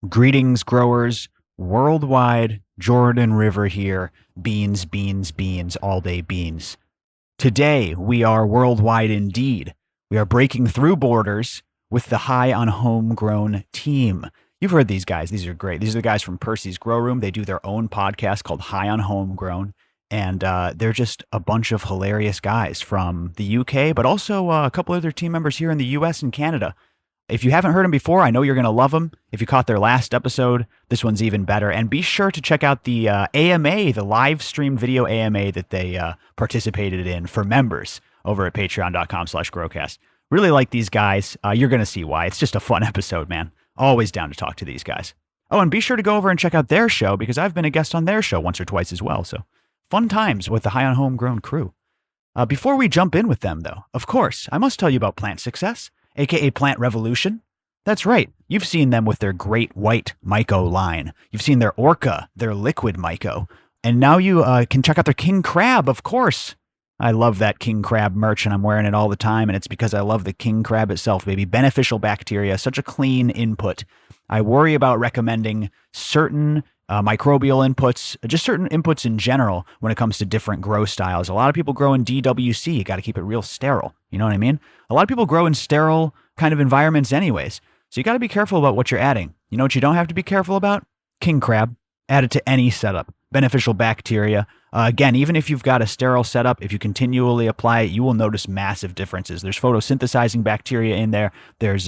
Greetings, growers. Worldwide, Jordan River here. Beans, beans, beans, all day beans. Today, we are worldwide indeed. We are breaking through borders with the High on Homegrown team. You've heard these guys. These are great. These are the guys from Percy's Grow Room. They do their own podcast called High on Homegrown. And they're just a bunch of hilarious guys from the UK, but also a couple other team members here in the US and Canada. If you haven't heard them before, I know you're going to love them. If you caught their last episode, this one's even better. And be sure to check out the AMA, the live stream video AMA that they participated in for members over at patreon.com/GrowCast. Really like these guys. You're going to see why. It's just a fun episode, man. Always down to talk to these guys. Oh, and be sure to go over and check out their show because I've been a guest on their show once or twice as well. So fun times with the High on Homegrown crew. Before we jump in with them, though, of course, I must tell you about Plant Success, aka Plant Revolution. That's right. You've seen them with their great white myco line. You've seen their orca, their liquid myco. And now you can check out their king crab, of course. I love that king crab merch, and I'm wearing it all the time, and it's because I love the king crab itself, baby. Beneficial bacteria, such a clean input. I worry about recommending certain microbial inputs, just certain inputs in general when it comes to different grow styles. A lot of people grow in DWC. You got to keep it real sterile. You know what I mean? A lot of people grow in sterile kind of environments anyways. So you got to be careful about what you're adding. You know what you don't have to be careful about? King crab. Add it to any setup. Beneficial bacteria. Again, even if you've got a sterile setup, if you continually apply it, you will notice massive differences. There's photosynthesizing bacteria in there. There's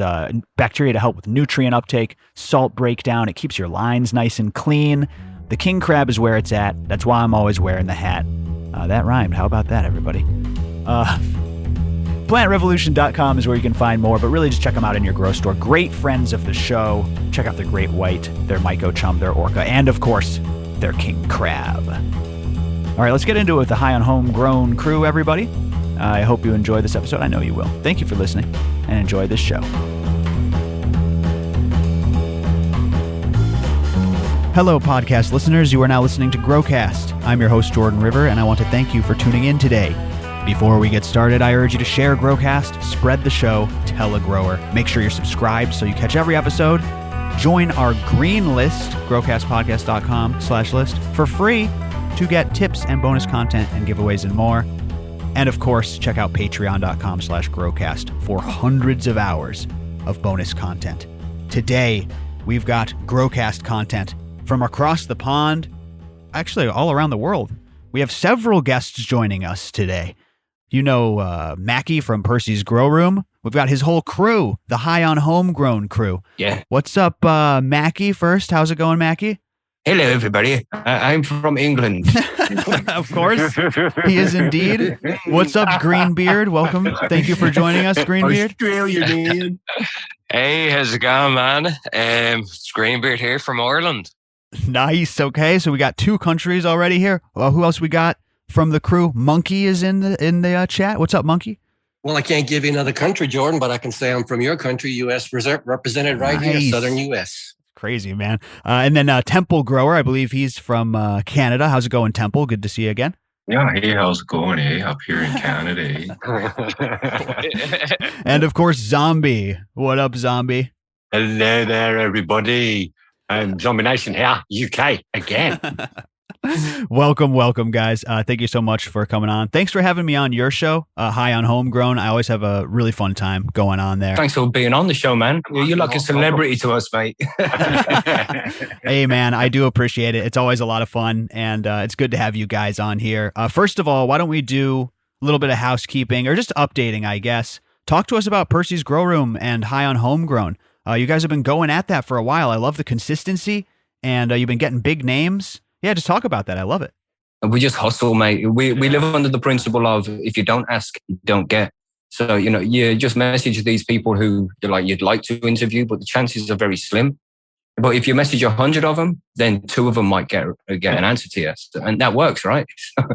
bacteria to help with nutrient uptake, salt breakdown. It keeps your lines nice and clean. The king crab is where it's at. That's why I'm always wearing the hat. That rhymed. How about that, everybody? PlantRevolution.com is where you can find more, but really just check them out in your grow store. Great friends of the show. Check out their great white, their myco chum, their orca, and of course, their king crab. All right, let's get into it with the High on Homegrown crew, everybody. I hope you enjoy this episode. I know you will. Thank you for listening, and enjoy this show. Hello, podcast listeners. You are now listening to GrowCast. I'm your host, Jordan River, and I want to thank you for tuning in today. Before we get started, I urge you to share GrowCast, spread the show, tell a grower. Make sure you're subscribed so you catch every episode. Join our green list, growcastpodcast.com/list, for free to get tips and bonus content and giveaways and more. And of course, check out patreon.com/GrowCast for hundreds of hours of bonus content. Today, we've got GrowCast content from across the pond, actually all around the world. We have several guests joining us today. You know Mackie from Percy's Grow Room. We've got his whole crew, the High on Homegrown crew. Yeah. What's up, Mackie, first? How's it going, Mackie? Hello, everybody. I'm from England. Of course. He is indeed. What's up, Greenbeard? Welcome. Thank you for joining us, Greenbeard. Australia, man. Hey, how's it going, man? It's Greenbeard here from Ireland. Nice. Okay, so we got two countries already here. Well, who else we got from the crew? Monkey is in the chat. What's up, Monkey? Well, I can't give you another country, Jordan, but I can say I'm from your country, U.S. represented right here, Southern U.S. Crazy, man. And then Temple Grower, I believe he's from Canada. How's it going, Temple? Good to see you again. Yeah, hey, how's it going, up here in Canada, And of course, Zombie. What up, Zombie? Hello there, everybody. Zombie Nation here, UK again. Welcome, guys. Thank you so much for coming on. Thanks for having me on your show, High on Homegrown. I always have a really fun time going on there. Thanks for being on the show, man. You're like a celebrity to us, mate. Hey, man, I do appreciate it. It's always a lot of fun, and it's good to have you guys on here. First of all, why don't we do a little bit of housekeeping, or just updating, I guess. Talk to us about Percy's Grow Room and High on Homegrown. You guys have been going at that for a while. I love the consistency, and you've been getting big names. Yeah, just talk about that. I love it. We just hustle, mate. We live under the principle of if you don't ask, you don't get. So, you just message these people who you'd like to interview, but the chances are very slim. But if you message 100 of them, then 2 of them might get an answer to you. And that works, right?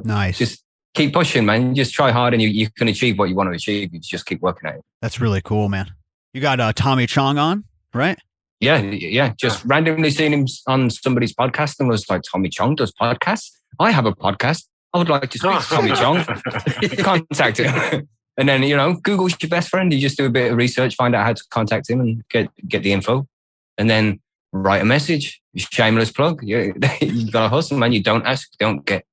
Nice. Just keep pushing, man. Just try hard and you can achieve what you want to achieve. You just keep working at it. That's really cool, man. You got Tommy Chong on, right? Yeah. Just randomly seeing him on somebody's podcast and was like, Tommy Chong does podcasts? I have a podcast. I would like to speak to Tommy Chong. Contact him. And then, Google's your best friend. You just do a bit of research, find out how to contact him and get the info. And then write a message. Shameless plug. You got to hustle, man. You don't ask, don't get.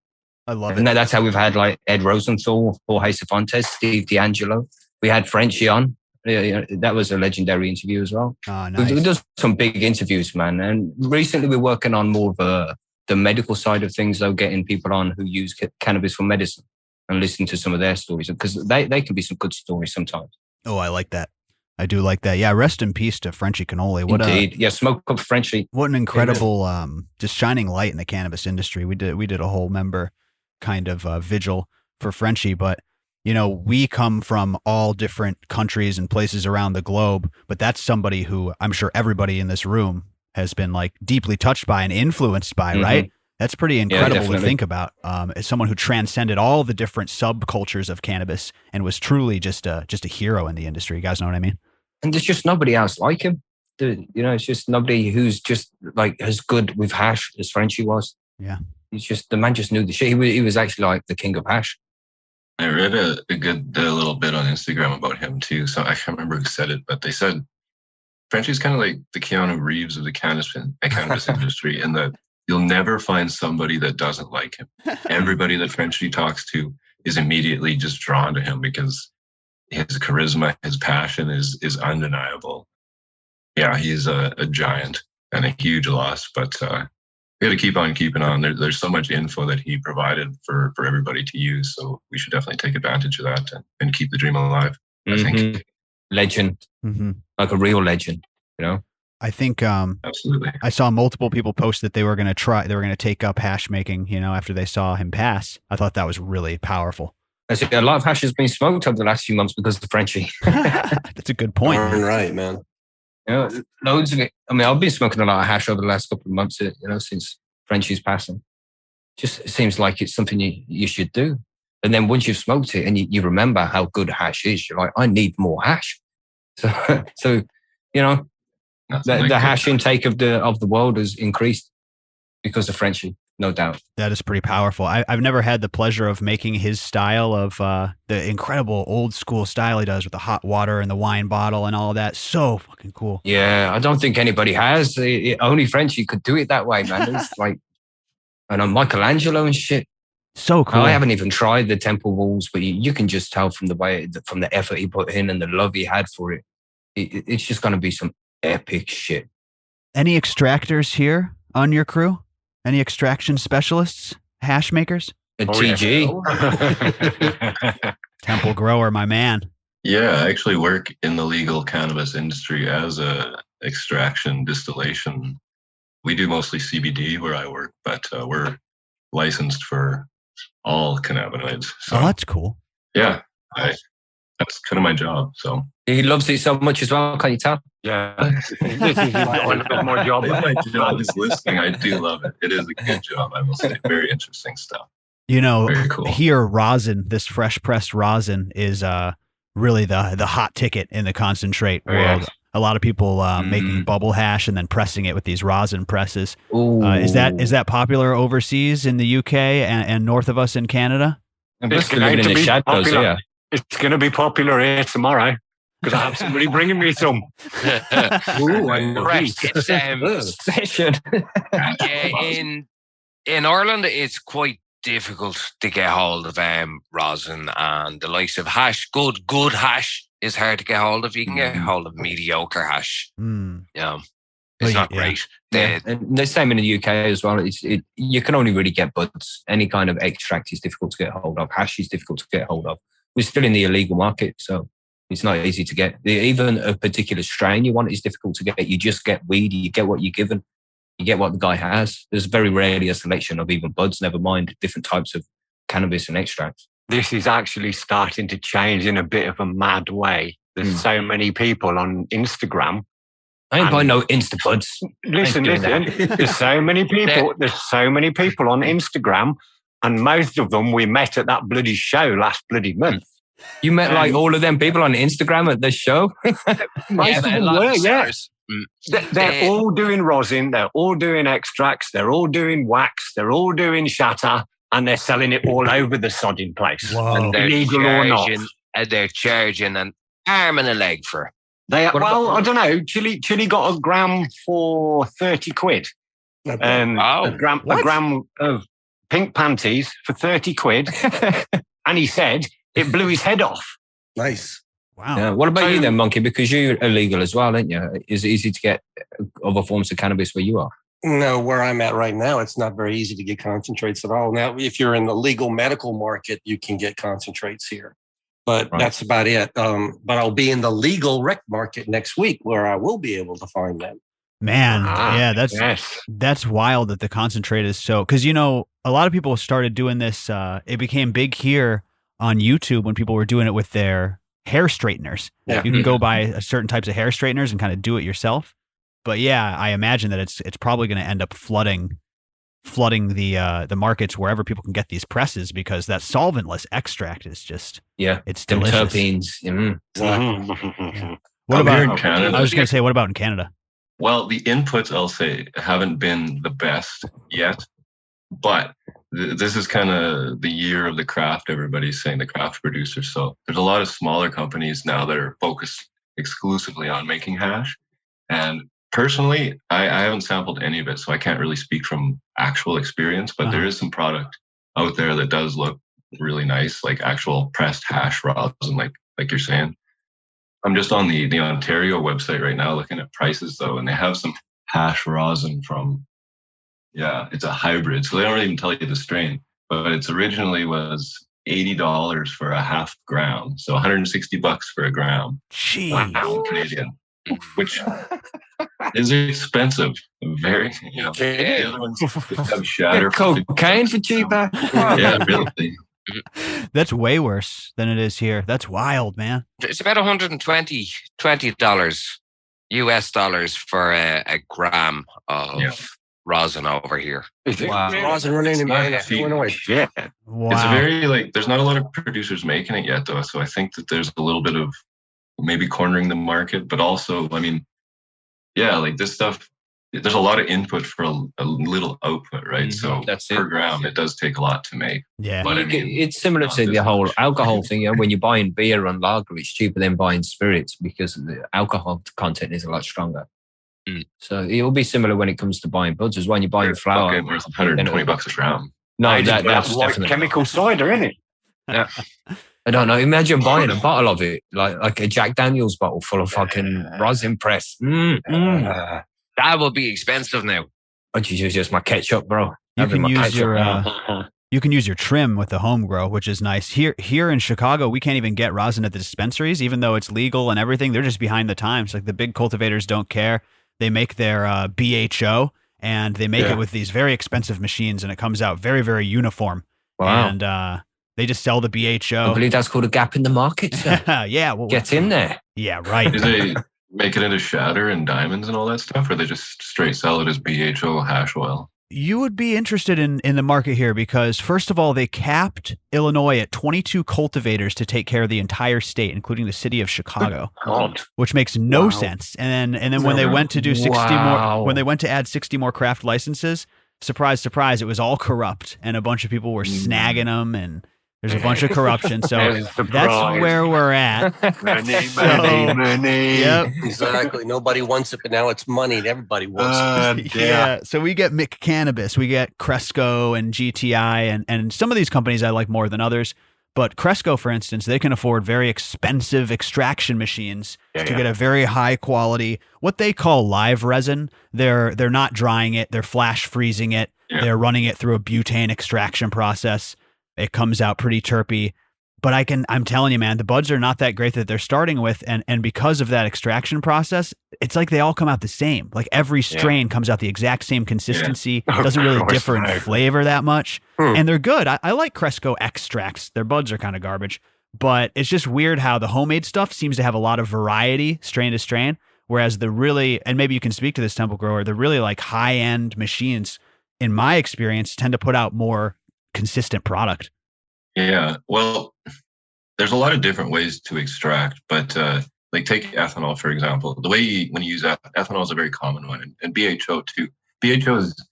I love And it. that's how we've had like Ed Rosenthal, Jorge Cervantes, Steve D'Angelo. We had Frenchie on. That was a legendary interview as well. Oh, nice. We've done some big interviews, man. And recently we're working on more of the medical side of things, though, getting people on who use cannabis for medicine and listen to some of their stories, because they can be some good stories sometimes. Oh, I like that. I do like that. Yeah, rest in peace to Frenchie Cannoli. Indeed. Smoke up Frenchie. What an incredible, just shining light in the cannabis industry. We did a whole member kind of vigil for Frenchie, but we come from all different countries and places around the globe, but that's somebody who I'm sure everybody in this room has been like deeply touched by and influenced by, right? That's pretty incredible to think about. As someone who transcended all the different subcultures of cannabis and was truly just a hero in the industry. You guys know what I mean? And there's just nobody else like him. It's just nobody who's just like as good with hash as Frenchie was. Yeah. He's just, the man just knew the shit. He was actually like the king of hash. I read a little bit on Instagram about him too. So I can't remember who said it, but they said Frenchie's kind of like the Keanu Reeves of the cannabis industry, in that you'll never find somebody that doesn't like him. Everybody that Frenchie talks to is immediately just drawn to him because his charisma, his passion is undeniable. Yeah, he's a giant and a huge loss, but we got to keep on keeping on. There's so much info that he provided for everybody to use, so we should definitely take advantage of that and keep the dream alive. I think. Legend, like a real legend, I think absolutely. I saw multiple people post that they were going to take up hash making, after they saw him pass. I thought that was really powerful. I see a lot of hash has been smoked over the last few months because of Frenchie. That's a good point. Right, man. Loads of it. I mean, I've been smoking a lot of hash over the last couple of months, since Frenchie's passing. Just it seems like it's something you should do. And then once you've smoked it and you remember how good hash is, you're like, I need more hash. So the hash intake of the world has increased because of Frenchie, no doubt. That is pretty powerful. I've never had the pleasure of making his style of the incredible old school style he does with the hot water and the wine bottle and all of that. So fucking cool. Yeah, I don't think anybody has. Only Frenchie could do it that way, man. It's like, and Michelangelo and shit. So cool. I haven't even tried the temple walls, but you can just tell from the effort he put in and the love he had for it. It's just going to be some epic shit. Any extractors here on your crew? Any extraction specialists? Hash makers? TG. Temple grower, my man. Yeah, I actually work in the legal cannabis industry as a extraction distillation. We do mostly CBD where I work, but we're licensed for all cannabinoids. So, oh, that's cool. Yeah, that's kind of my job. So he loves it so much as well. Can you tell? Yeah, this is my job. My job is listening. I do love it. It is a good job, I will say. Very interesting stuff. Very cool. Here, rosin, this fresh pressed rosin is really the hot ticket in the concentrate world. A lot of people making bubble hash and then pressing it with these rosin presses. Is that popular overseas in the UK and north of us in Canada? It's going to be popular. It's going to be popular here tomorrow because I have somebody bringing me some. Ooh, I'm impressed. In Ireland, it's quite difficult to get hold of rosin, and the likes of hash. Good hash is hard to get hold of. You can get hold of mediocre hash. It's not great. And the same in the UK as well. You can only really get buds. Any kind of extract is difficult to get hold of. Hash is difficult to get hold of. We're still in the illegal market, so it's not easy to get. Even a particular strain you want is difficult to get. You just get weed. You get what you're given. You get what the guy has. There's very rarely a selection of even buds, never mind different types of cannabis and extracts. This is actually starting to change in a bit of a mad way. There's so many people on Instagram. I ain't buying no Instabuds. Listen. There's so many people. There's so many people on Instagram, and most of them we met at that bloody show last bloody month. You met like all of them people on Instagram at this show? Most of them were, yeah. They're all doing rosin. They're all doing extracts. They're all doing wax. They're all doing shatter, and they're selling it all over the sodding place. Whoa. And illegal or not. And they're charging an arm and a leg for it. Well, I don't know. Chili got a gram for 30 quid. Wow. A gram of pink panties for 30 quid. And he said it blew his head off. Nice. Wow. Yeah. What about you then, Monkey? Because you're illegal as well, aren't you? Is it easy to get other forms of cannabis where you are? No, where I'm at right now, it's not very easy to get concentrates at all. Now, if you're in the legal medical market, you can get concentrates here. But that's about it. But I'll be in the legal rec market next week where I will be able to find them. Man, that's wild that the concentrate is so, because, you know, a lot of people started doing this. It became big here on YouTube when people were doing it with their hair straighteners. Yeah. You can go buy certain types of hair straighteners and kind of do it yourself. But yeah, I imagine that it's probably going to end up flooding the markets wherever people can get these presses, because that solventless extract is just it's delicious. Terpenes. Yeah. What about here in Canada? I was going to say, what about in Canada? Well, the inputs, I'll say, haven't been the best yet, but this is kind of the year of the craft. Everybody's saying the craft producers. So there's a lot of smaller companies now that are focused exclusively on making hash. And personally, I haven't sampled any of it, so I can't really speak from actual experience, but there is some product out there that does look really nice, like actual pressed hash rosin, like you're saying. I'm just on the Ontario website right now looking at prices, though, and they have some hash rosin from, it's a hybrid. So they don't even tell you the strain, but it's originally was $80 for a half gram. So $160 for a gram. Jeez. Wow. Canadian, which is expensive. Very, the other ones have shatter. Cocaine for cheaper. Yeah, really. That's way worse than it is here. That's wild, man. It's about $120 US dollars for a gram of rosin over here. Wow. Rosin running in Illinois. Yeah. Wow. It's very there's not a lot of producers making it yet, though. So I think that there's a little bit of maybe cornering the market, but also, I mean, this stuff, there's a lot of input for a little output, right? So that's per gram, it does take a lot to make. Yeah. But I mean, it's similar to the whole alcohol thing. When you're buying beer and lager, it's cheaper than buying spirits because the alcohol content is a lot stronger. So it'll be similar when it comes to buying buds as well. When you're buying flour, okay, worth $120 a gram. No, that's like definitely chemical cider, isn't it? Yeah. I don't know. Imagine buying a bottle of it, like a Jack Daniels bottle full of fucking rosin press. That will be expensive now. Which is just my ketchup, bro. You can use your trim with the home grow, which is nice. Here in Chicago, we can't even get rosin at the dispensaries, even though it's legal and everything. They're just behind the times. Like, the big cultivators don't care. They make their BHO, and they make it with these very expensive machines, and it comes out very, very uniform. Wow. And they just sell the BHO. I believe that's called a gap in the market. Yeah. Well, get in there. Yeah, right. Do they make it into shatter and diamonds and all that stuff, or they just straight sell it as BHO hash oil? You would be interested in the market here because, first of all, they capped Illinois at 22 cultivators to take care of the entire state, including the city of Chicago, which makes no sense. And then when they went to do 60 more, when they went to add 60 more craft licenses, surprise, surprise, it was all corrupt, and a bunch of people were snagging them, and there's a bunch of corruption. So that's where we're at. Money. Yep. Exactly. Nobody wants it, but now it's money and everybody wants it. Yeah. So we get Cannabis, we get Cresco and GTI, and some of these companies I like more than others. But Cresco, for instance, they can afford very expensive extraction machines to get a very high quality, what they call live resin. They're not drying it. They're flash freezing it. Yeah. They're running it through a butane extraction process. It comes out pretty terpy, but I'm telling you, man, the buds are not that great that they're starting with. And because of that extraction process, it's like they all come out the same. Like every strain comes out the exact same consistency. It doesn't really differ in flavor that much. And they're good. I like Cresco extracts. Their buds are kind of garbage, but it's just weird how the homemade stuff seems to have a lot of variety strain to strain. Whereas the really, and maybe you can speak to this, Temple Grower, the really like high end machines, in my experience, tend to put out more consistent product. Yeah, well, there's a lot of different ways to extract, but like take ethanol, for example. The way when you use ethanol is a very common one, and BHO too. BHO is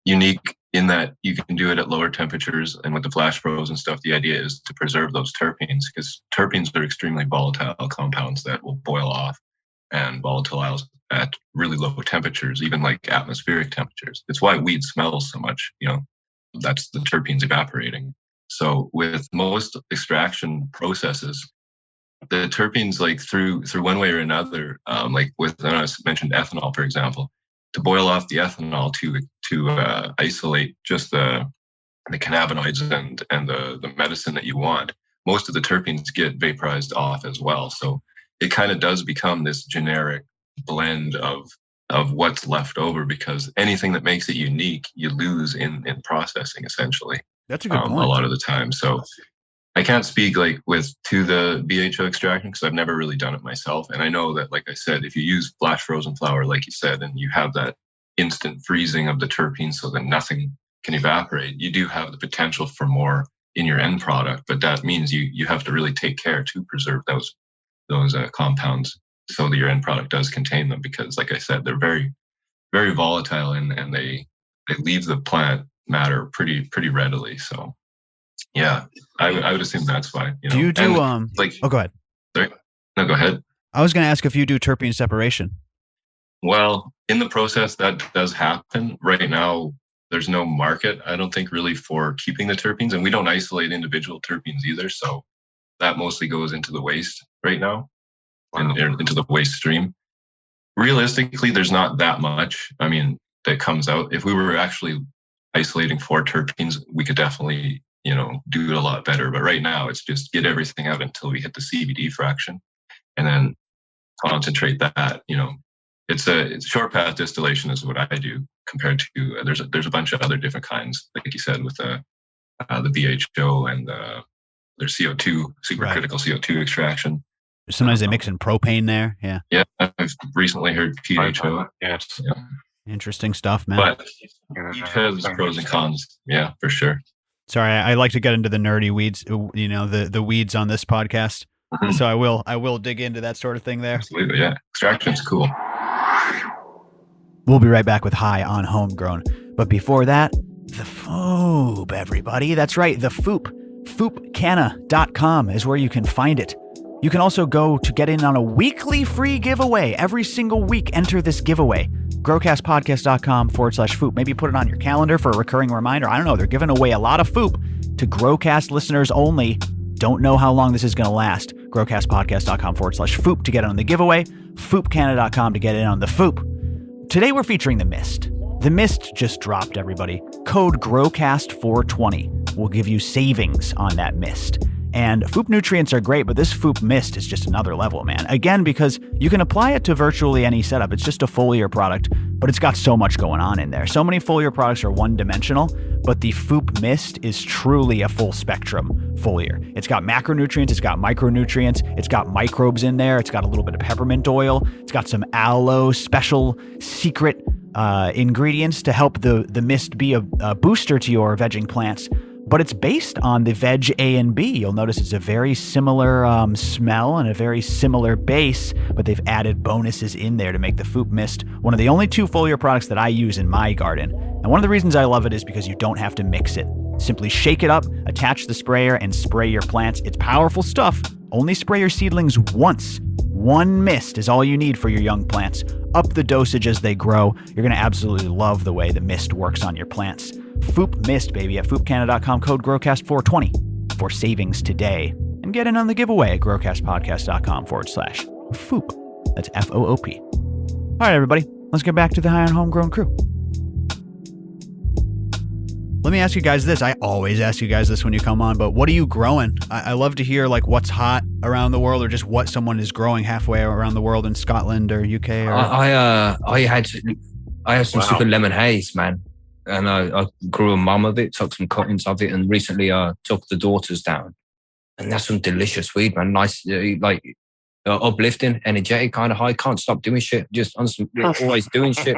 unique in that you can do it at lower temperatures, and with the flash froze and stuff, the idea is to preserve those terpenes, because terpenes are extremely volatile compounds that will boil off. and volatiles at really low temperatures, even like atmospheric temperatures. It's why weed smells so much, that's the terpenes evaporating. So with most extraction processes, the terpenes, like through one way or another, like with, I mentioned ethanol, for example, to boil off the ethanol to isolate just the cannabinoids and the medicine that you want, most of the terpenes get vaporized off as well. So it kind of does become this generic blend of what's left over, because anything that makes it unique, you lose in processing, essentially. That's a good point. A lot of the time. So I can't speak like to the BHO extraction because I've never really done it myself. And I know that, like I said, if you use flash frozen flower, like you said, and you have that instant freezing of the terpenes so that nothing can evaporate, you do have the potential for more in your end product. But that means you have to really take care to preserve those compounds so that your end product does contain them, because like I said, they're very, very volatile and they leave the plant matter pretty readily. So yeah, I would assume that's why. Do you do and, oh, go ahead. Sorry. No, go ahead. I was going to ask if you do terpene separation. Well, in the process that does happen. Right now, there's no market, I don't think, really for keeping the terpenes, and we don't isolate individual terpenes either. So that mostly goes into the waste right now. Wow. And into the waste stream. Realistically, there's not that much, that comes out. If we were actually isolating for terpenes, we could definitely, do it a lot better. But right now, it's just get everything out until we hit the CBD fraction and then concentrate that. It's a short path distillation is what I do compared to, there's a bunch of other different kinds, like you said, with the BHO and there's CO2, supercritical CO2 extraction. Sometimes they mix in propane there. Yeah. Yeah. I've recently heard PHO. Yes. Yeah. Interesting stuff, man. But each has pros and cons. Yeah, for sure. Sorry, I like to get into the nerdy weeds, the weeds on this podcast. Mm-hmm. So I will dig into that sort of thing there. Absolutely. Yeah. Extraction's cool. We'll be right back with High on Homegrown. But before that, the FOOP, everybody. That's right. The FOOP. FOOPcanna.com is where you can find it. You can also go to get in on a weekly free giveaway. Every single week, enter this giveaway. GrowCastPodcast.com/FOOP. Maybe put it on your calendar for a recurring reminder. I don't know. They're giving away a lot of FOOP to GrowCast listeners only. Don't know how long this is going to last. GrowCastPodcast.com/FOOP to get on the giveaway. FOOPcanna.com to get in on the FOOP. Today we're featuring the Mist. The Mist just dropped, everybody. Code GrowCast420 will give you savings on that Mist. And FOOP nutrients are great, but this FOOP Mist is just another level, man. Again, because you can apply it to virtually any setup. It's just a foliar product, but it's got so much going on in there. So many foliar products are one-dimensional, but the FOOP Mist is truly a full-spectrum foliar. It's got macronutrients, it's got micronutrients, it's got microbes in there, it's got a little bit of peppermint oil, it's got some aloe, special secret ingredients to help the mist be a booster to your vegging plants. But it's based on the veg A and B. You'll notice it's a very similar smell and a very similar base, but they've added bonuses in there to make the FOOP Mist one of the only 2 foliar products that I use in my garden. And one of the reasons I love it is because you don't have to mix it. Simply shake it up, attach the sprayer, and spray your plants. It's powerful stuff. Only spray your seedlings once. 1 mist is all you need for your young plants. Up the dosage as they grow. You're going to absolutely love the way the mist works on your plants. FOOP Mist, baby, at FOOPcanna.com, code GrowCast420 for savings today. And get in on the giveaway at GrowCastPodcast.com/FOOP. That's FOOP. All right, everybody, let's get back to the High on Homegrown crew. Let me ask you guys this. I always ask you guys this when you come on, but what are you growing? I love to hear like what's hot around the world, or just what someone is growing halfway around the world in Scotland or UK. Or... I had some super lemon haze, man. And I grew a mum of it, took some cuttings of it, and recently I took the daughters down. And that's some delicious weed, man. Nice, uplifting, energetic, kind of high. Can't stop doing shit. Just always doing shit.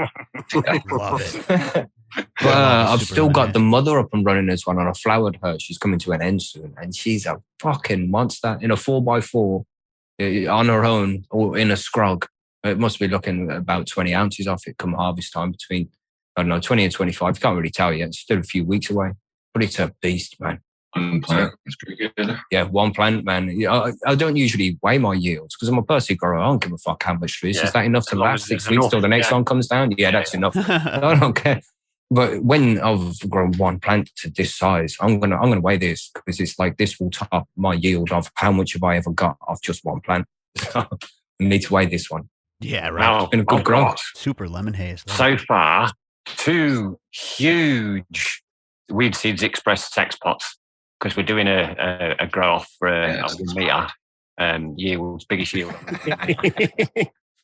Love it. But I've still got the mother up and running as well, and I flowered her. She's coming to an end soon, and she's a fucking monster in a 4x4 on her own or in a scrog. It must be looking at about 20 ounces off it come harvest time, between, I don't know, 20 and 25. You can't really tell yet. It's still a few weeks away, but it's a beast, man. One plant is pretty good. Yeah, one plant, man. I don't usually weigh my yields because I'm a Percy grower. I don't give a fuck how much there is. Is that enough to last 6 weeks till the next one comes down? Yeah, that's enough. I don't care. But when I've grown one plant to this size, I'm gonna weigh this because it's like this will top my yield of how much have I ever got off just one plant. So I need to weigh this one. Yeah, right. Now, It's been a good growth. Super lemon haze. So far, 2 huge Weed Seeds Express sex pots because we're doing a grow off for a 1 meter yield, biggest yield.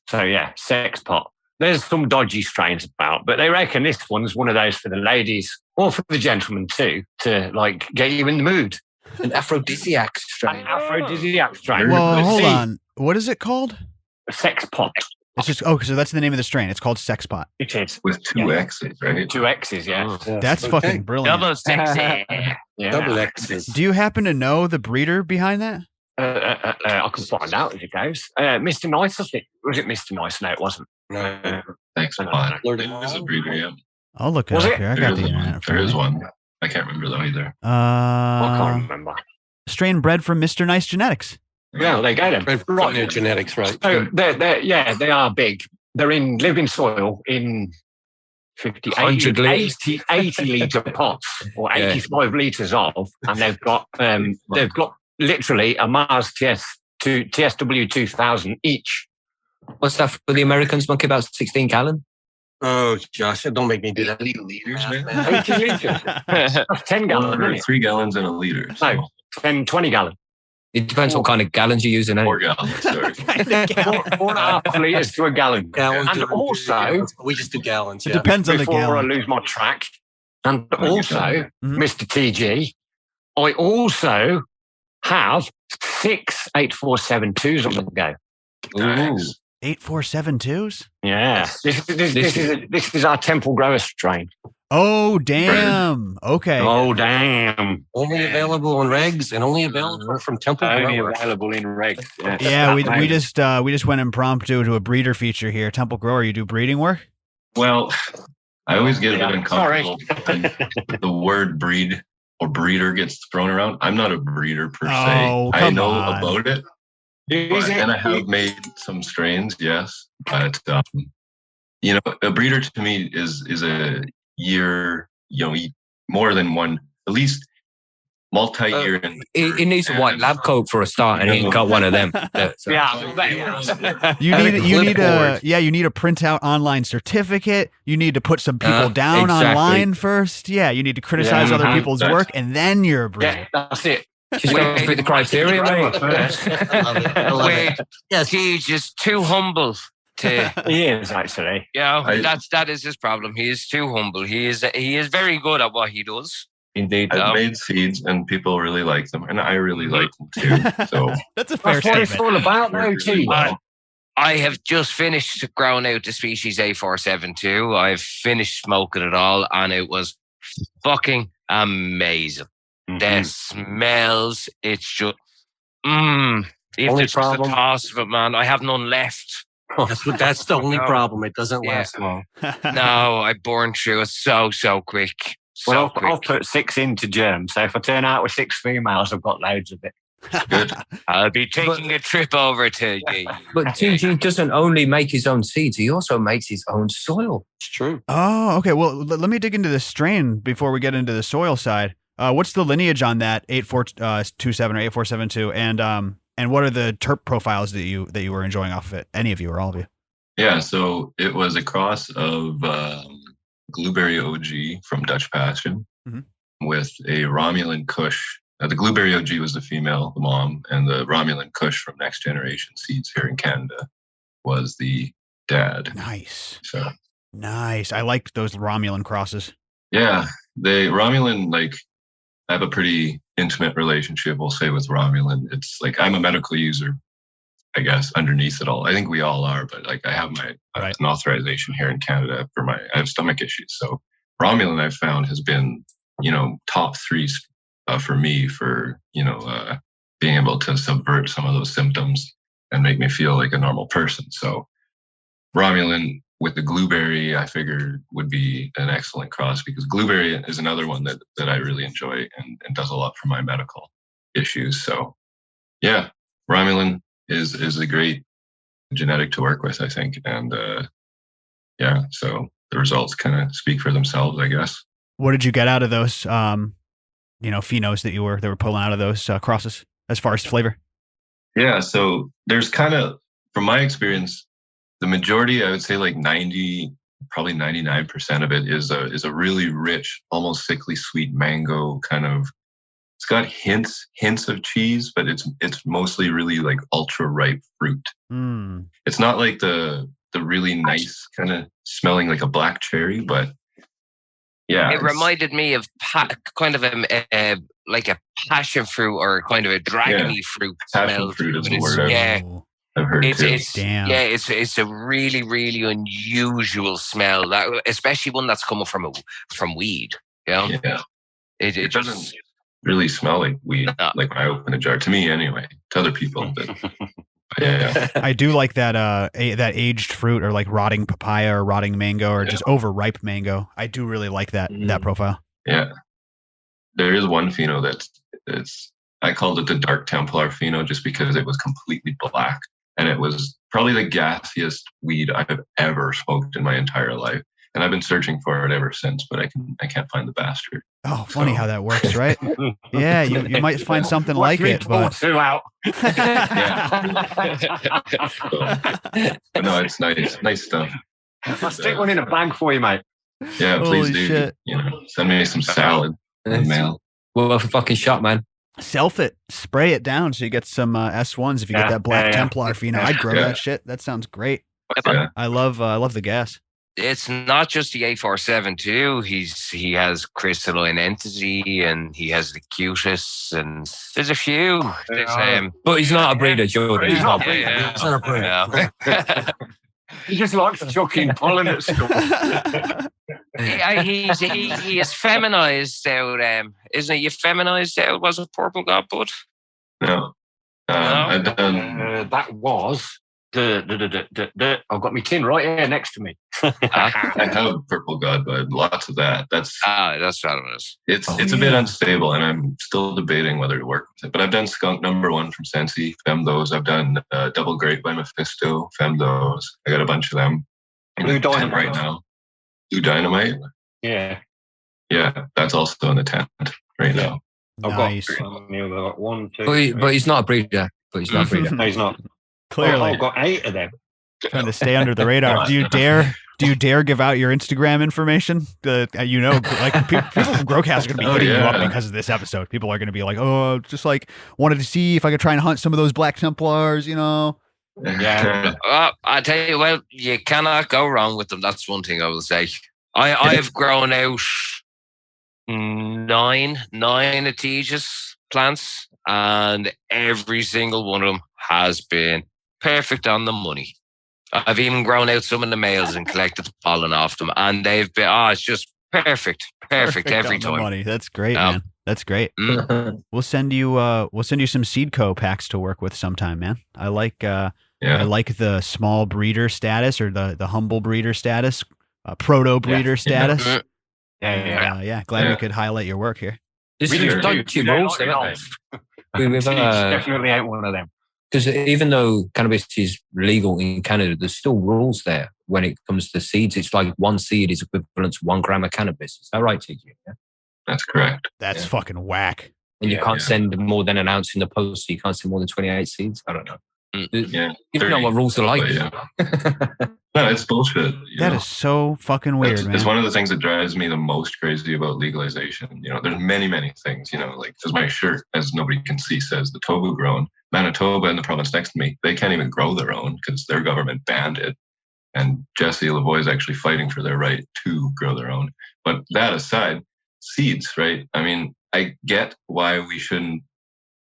So yeah, sex pot. There's some dodgy strains about, but they reckon this one's one of those for the ladies or for the gentlemen too, to like get you in the mood. An aphrodisiac strain. Aphrodisiac strain. Well, hold on. What is it called? A sex pot. It's just so that's the name of the strain. It's called Sex Pot. It is. With 2 X's, right? 2 X's, yeah. That's fucking brilliant. Double sexy. Yeah. Double X's. Do you happen to know the breeder behind that? I can find out as it goes. Mr. Nice, I think. Was it Mr. Nice? No, it wasn't. No. Thanks a lot. There's a breeder, yeah. I'll look it Was up it? here. I got the internet. There is one. I can't remember though either. I can't remember. Strain bred from Mr. Nice Genetics. Yeah, they go then. Right near genetics, right? So they are big. They're in living soil in 50, 80 litre pots or 85 litres of, and they've got literally a Mars TSW 2000 each. What's that for the Americans? Monkey about 16 gallon? Oh, Josh, don't make me do that. 80 liters, man. 80 litres. That's 10 gallons. Isn't it? 3 gallons in a liter. So. No, 20 gallon. It depends what kind of gallons you're using. 4 gallons, sorry. 4.5 litres to a gallon. And also, we just do gallons. It depends on the before I gallon. lose my track. And also, Mr. TG, I also have 6 8472s on the go. Ooh. 8472s? Yeah. This is our Temple grower strain. Oh, damn. Okay. Oh, damn. Only available on regs and only available from Temple. Only Grower. available in regs. Yeah, we just went impromptu to a breeder feature here. Temple Grower, you do breeding work? Well, I always get a bit uncomfortable when the word breed or breeder gets thrown around. I'm not a breeder per se. I know about it. And I have made some strains, yes. But, a breeder to me is a year, more than one, at least multi-year. He needs a white lab coat for a start, and he ain't got one of them. You need a printout online certificate. You need to put some people down online first. Yeah, you need to criticize other people's work, and then you're a breeder. Yeah, that's it. She's going to fit the criteria, mate. Yes, He's just too humble. He is actually. Yeah, that is his problem. He is too humble. He is very good at what he does. Indeed. I've made seeds and people really like them, and I really like them too. So that's a fair That's what it's all statement. about, though, too. I have just finished growing out the species A472. I've finished smoking it all, and it was fucking amazing. The smells, it's just, if there's just a toss of it, man, I have none left. That's the only problem. It doesn't last long. No, I burned through it so quick. I'll put 6 into germ, so if I turn out with 6 females, I've got loads of it. good. I'll be taking a trip over to you. But TG doesn't only make his own seeds, he also makes his own soil. It's true. Oh, okay. Well, let me dig into the strain before we get into the soil side. What's the lineage on that 8427 or 8472, and what are the terp profiles that you were enjoying off of it? Any of you or all of you? Yeah, so it was a cross of Blueberry OG from Dutch Passion with a Romulan Kush. The Blueberry OG was the female, the mom, and the Romulan Kush from Next Generation Seeds here in Canada was the dad. Nice. So nice. I like those Romulan crosses. Yeah, Romulan, I have a pretty intimate relationship, we'll say, with Romulan. It's like I'm a medical user, I guess, underneath it all. I think we all are, but I have my an authorization here in Canada I have stomach issues. So Romulan I've found has been, top 3 for me for, being able to subvert some of those symptoms and make me feel like a normal person. So Romulan with the blueberry, I figured would be an excellent cross because blueberry is another one that I really enjoy and does a lot for my medical issues. So yeah, Romulan is a great genetic to work with, I think. And yeah, so the results kind of speak for themselves, I guess. What did you get out of those, phenos that were pulling out of those crosses as far as flavor? Yeah, so there's kind of, from my experience, the majority, I would say like 90, probably 99% of it is a really rich, almost sickly sweet mango kind of. It's got hints of cheese, but it's mostly really like ultra ripe fruit. Mm. It's not like the really nice kind of smelling like a black cherry, but yeah, it reminded me of kind of like a passion fruit or kind of a dragony fruit. Passion fruit is the word. Yeah. I've heard too. It's a really, really unusual smell, that especially one that's coming from weed. Yeah, it doesn't really smell like weed. No. Like when I open a jar, to me anyway. To other people, but yeah. I do like that that aged fruit or like rotting papaya or rotting mango or just overripe mango. I do really like that profile. Yeah, there is one Fino I called it the dark Templar Fino just because it was completely black. And it was probably the gassiest weed I've ever smoked in my entire life. And I've been searching for it ever since, but I can't find the bastard. Oh, funny how that works, right? Yeah, you might find something like it. But out. But no, it's nice stuff. I'll stick one in a bag for you, mate. Yeah, please Holy do. Shit. Send me some salad in the mail. Well, a fucking shot, man. Self it, spray it down so you get some S1s if you get that black Templar Fino. I'd grow that shit. That sounds great. Yeah. I love the gas. It's not just the 847 too. He has crystalline entity and he has the cutis and there's a few. But he's not a breeder, Jordan. He's not a breeder. Yeah. It's not a breeder. Yeah. He just likes chucking pollen at stuff. He is feminized out, isn't he? You feminized out, was it Purple God Bud? No. I've done... that was... I've got my tin right here next to me. I have Purple God Bud, lots of that. That's what it is. It's a bit unstable, and I'm still debating whether to work with it. But I've done Skunk #1 from Sensi, fem those. I've done Double Grape by Mephisto, fem those. I got a bunch of them. Blue Dynamite right now. Blue Dynamite. Yeah, that's also in the tent right now. Nice. I've got 1, 2. But he's not a breeder. No, he's not. Clearly, I've got 8 of them. Trying to stay under the radar. Do you dare give out your Instagram information? Like people from GrowCast are going to be hitting you up because of this episode. People are going to be like, "Oh, just like wanted to see if I could try and hunt some of those black Templars," Yeah. I tell you, well, you cannot go wrong with them. That's one thing I will say. I have grown out 9 Aetius plants, and every single one of them has been perfect on the money. I've even grown out some of the males and collected the pollen off them, and they've been it's just perfect every time. Money. That's great, man. That's great. We'll send you some Seed Co packs to work with sometime, man. I like the small breeder status or the humble breeder status, proto breeder status. Glad we could highlight your work here. This is definitely ain't one of them. Because even though cannabis is legal in Canada, there's still rules there when it comes to seeds. It's like 1 seed is equivalent to 1 gram of cannabis. Is that right, TG? Yeah? That's correct. That's fucking whack. And you can't send more than an ounce in the post, so you can't send more than 28 seeds? I don't know. Yeah, you don't know what rules are like. No, it's bullshit. That is so fucking weird, man. It's one of the things that drives me the most crazy about legalization. There's many things, like, because my shirt, as nobody can see, says the Tobu grown. Manitoba and the province next to me, they can't even grow their own because their government banned it. And Jesse Lavoie is actually fighting for their right to grow their own. But that aside, seeds, right? I mean, I get why we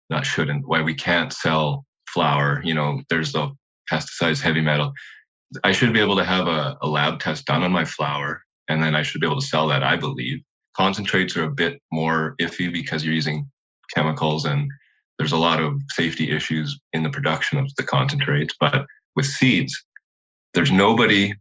why we can't sell flour. There's the pesticides, heavy metal. I should be able to have a lab test done on my flour, and then I should be able to sell that, I believe. Concentrates are a bit more iffy because you're using chemicals, and there's a lot of safety issues in the production of the concentrates. But with seeds, there's nobody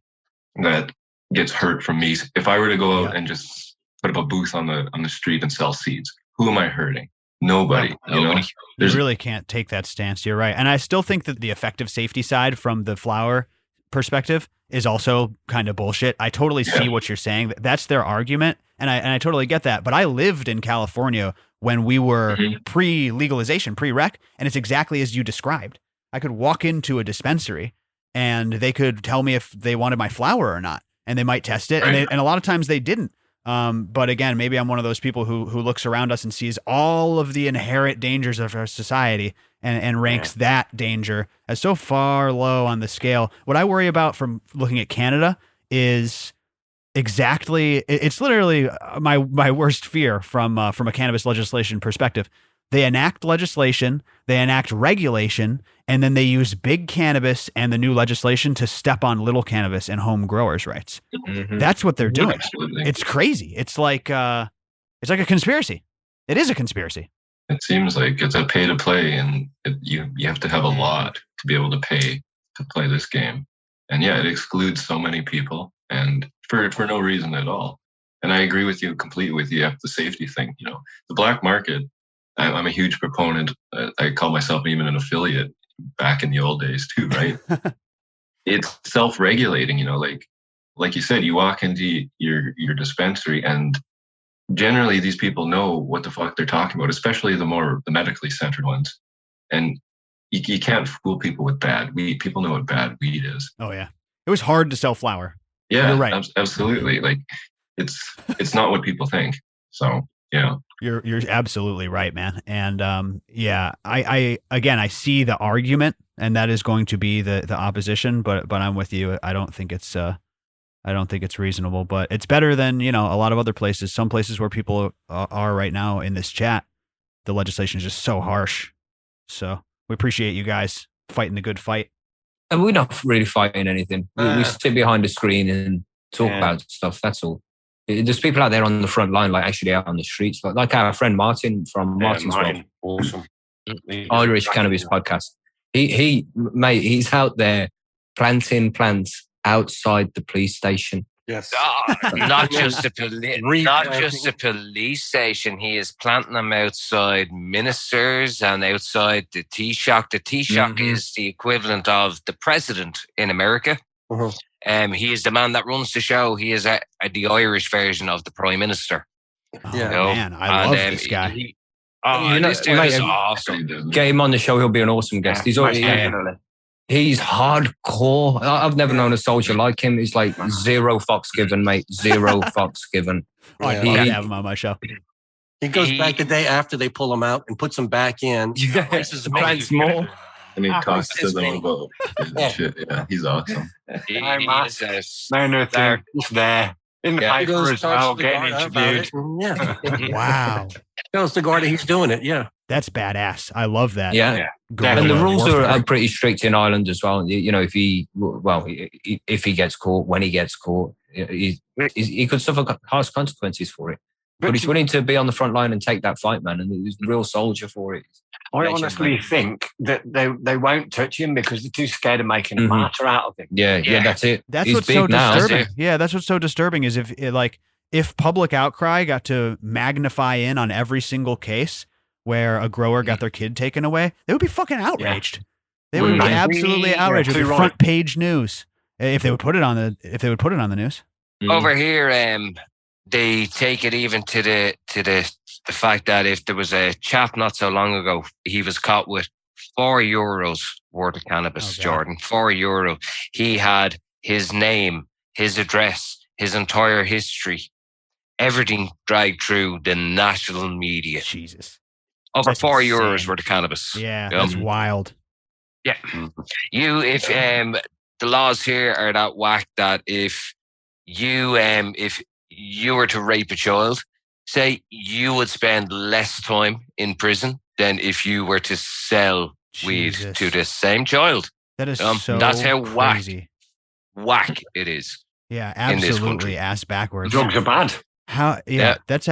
that gets hurt from me. If I were to go out and just put up a booth on the street and sell seeds, who am I hurting? Nobody. Nobody. You really can't take that stance. You're right. And I still think that the effective safety side from the flower perspective is also kind of bullshit. I totally see what you're saying. That's their argument. And I totally get that. But I lived in California when we were pre-legalization, pre-rec, and it's exactly as you described. I could walk into a dispensary and they could tell me if they wanted my flower or not, and they might test it. And a lot of times they didn't. But again, maybe I'm one of those people who looks around us and sees all of the inherent dangers of our society and ranks that danger as so far low on the scale. What I worry about from looking at Canada is exactly, it's literally my worst fear from a cannabis legislation perspective. They enact legislation, they enact regulation, and then they use big cannabis and the new legislation to step on little cannabis and home growers' rights. That's what they're doing. Absolutely. It's crazy. It's like a conspiracy. It is a conspiracy. It seems like it's a pay to play, and you have to have a lot to be able to pay to play this game. And yeah, it excludes so many people, and for no reason at all. And I agree with you completely with the safety thing. The black market, I'm a huge proponent. I call myself even an affiliate back in the old days too, right? It's self-regulating, like you said, you walk into your dispensary and generally these people know what the fuck they're talking about, especially the medically centered ones. And you can't fool people with bad weed. People know what bad weed is. Oh yeah. It was hard to sell flower. Yeah, you're right. Absolutely. Like it's not what people think. So yeah. You're absolutely right, man. And I see the argument, and that is going to be the opposition, but I'm with you. I don't think it's reasonable, but it's better than, a lot of other places. Some places where people are right now in this chat, the legislation is just so harsh. So we appreciate you guys fighting the good fight. And we're not really fighting anything. We sit behind the screen and talk about stuff. That's all. There's people out there on the front line, like actually out on the streets, like our friend Martin from Martin's World. Awesome. Irish Cannabis Podcast. He's out there planting plants outside the police station. Yes. Not just the police station. He is planting them outside ministers and outside the tea shop. The tea shop is the equivalent of the president in America. He is the man that runs the show. He is the Irish version of the prime minister. Oh, man, I love this guy. This dude is awesome. Get him on the show. He'll be an awesome guest. He's hardcore. I've never known a soldier like him. He's like zero fucks given, mate. Zero fucks given. I'd have him on my show. He goes back the day after they pull him out and puts him back in. This is plants more. And he talks to them about shit. Yeah, he's awesome. Man, he's there. In the paper as well, getting interviewed. Yeah. Wow. Tells the guard that he's doing it. Yeah. That's badass. I love that. Yeah. And the rules are pretty strict in Ireland as well. If he gets caught, when he gets caught, he could suffer harsh consequences for it. But he's willing to be on the front line and take that fight, man. And he's a real soldier for it. I honestly think that they won't touch him because they're too scared of making a martyr out of him. Yeah, that's it. That's He's what's so now. disturbing. Yeah, that's what's so disturbing is if public outcry got to magnify in on every single case where a grower got their kid taken away, they would be fucking outraged. They would be absolutely outraged. It would be front page news if they would put it on the news. Over here, they take it even to the fact that if there was a chap not so long ago, he was caught with €4 worth of cannabis, Jordan, €4. He had his name, his address, his entire history, everything dragged through the national media. Jesus. Over €4 worth of cannabis. Yeah, that's wild. Yeah. If the laws here are that whack that if you were to rape a child, say you would spend less time in prison than if you were to sell weed to the same child. That is so that's how crazy. Whack it is. Yeah, absolutely ass backwards. Drugs are bad. That's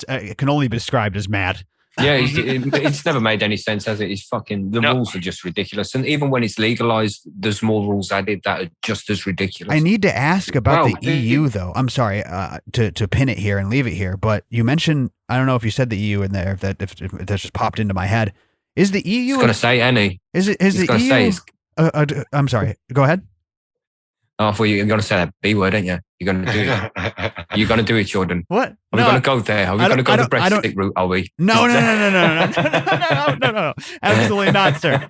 it can only be described as mad. Yeah, it's never made any sense, has it? It's fucking, the rules are just ridiculous. And even when it's legalized, there's more rules added that are just as ridiculous. I need to ask about the EU, though. I'm sorry to pin it here and leave it here, but you mentioned, I don't know if you said the EU in there, if that just popped into my head. Is the EU? It's going to say any. Is the EU? I'm sorry. Go ahead. Oh, I thought you were going to say that B word, ain't you? You're going to do it. You're going to do it, Jordan. What? Are we going to go there? Are we going to go the Brexit route, are we? No. Absolutely not, sir.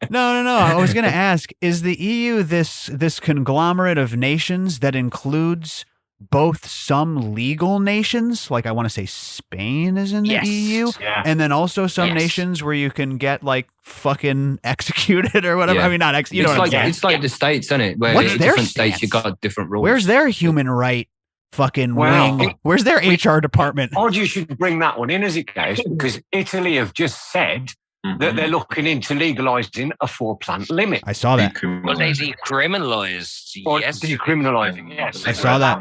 No. I was going to ask, is the EU this conglomerate of nations that includes both some legal nations, like I want to say Spain is in the EU, and then also some nations where you can get like fucking executed or whatever. I mean, not executed. It's like the states, isn't it? Where What's their different stance? states, you got different rules. Where's their human right fucking wing? Where's their HR department? Odd you should bring that one in as it goes, because Italy have just said that they're looking into legalising a 4-plant limit. I saw that. Well, they decriminalised. Yes. Decriminalising, yes. I saw that.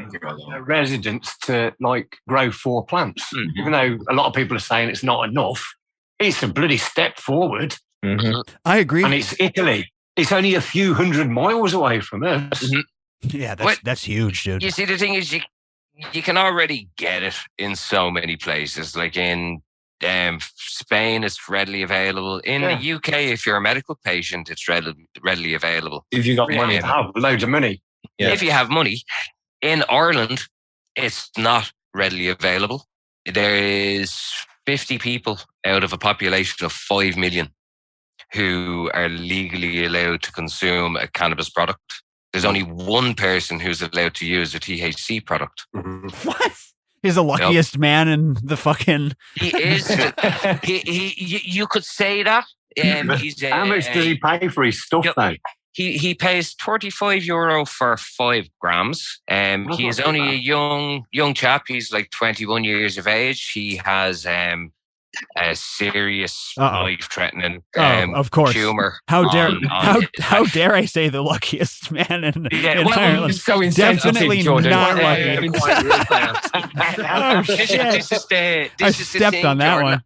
Residents to like grow 4 plants. Even though a lot of people are saying it's not enough, it's a bloody step forward. I agree. And it's Italy. It's only a few 100 miles away from us. Yeah, that's huge, dude. You see, the thing is, you can already get it in so many places. Like in Spain, it's readily available. In the UK, if you're a medical patient, it's readily available. If you got money, have loads of money. Yeah. If you have money. In Ireland, it's not readily available. There is 50 people out of a population of 5 million who are legally allowed to consume a cannabis product. There's only one person who's allowed to use a THC product. What? He's the luckiest man in the fucking... He is. You could say that. How much does he pay for his stuff, though? He pays €35 for 5 grams. He is only a young chap. He's like 21 years of age. He has a serious life-threatening of course tumor. How dare I say the luckiest man in Ireland? So definitely not lucky. I stepped on that one.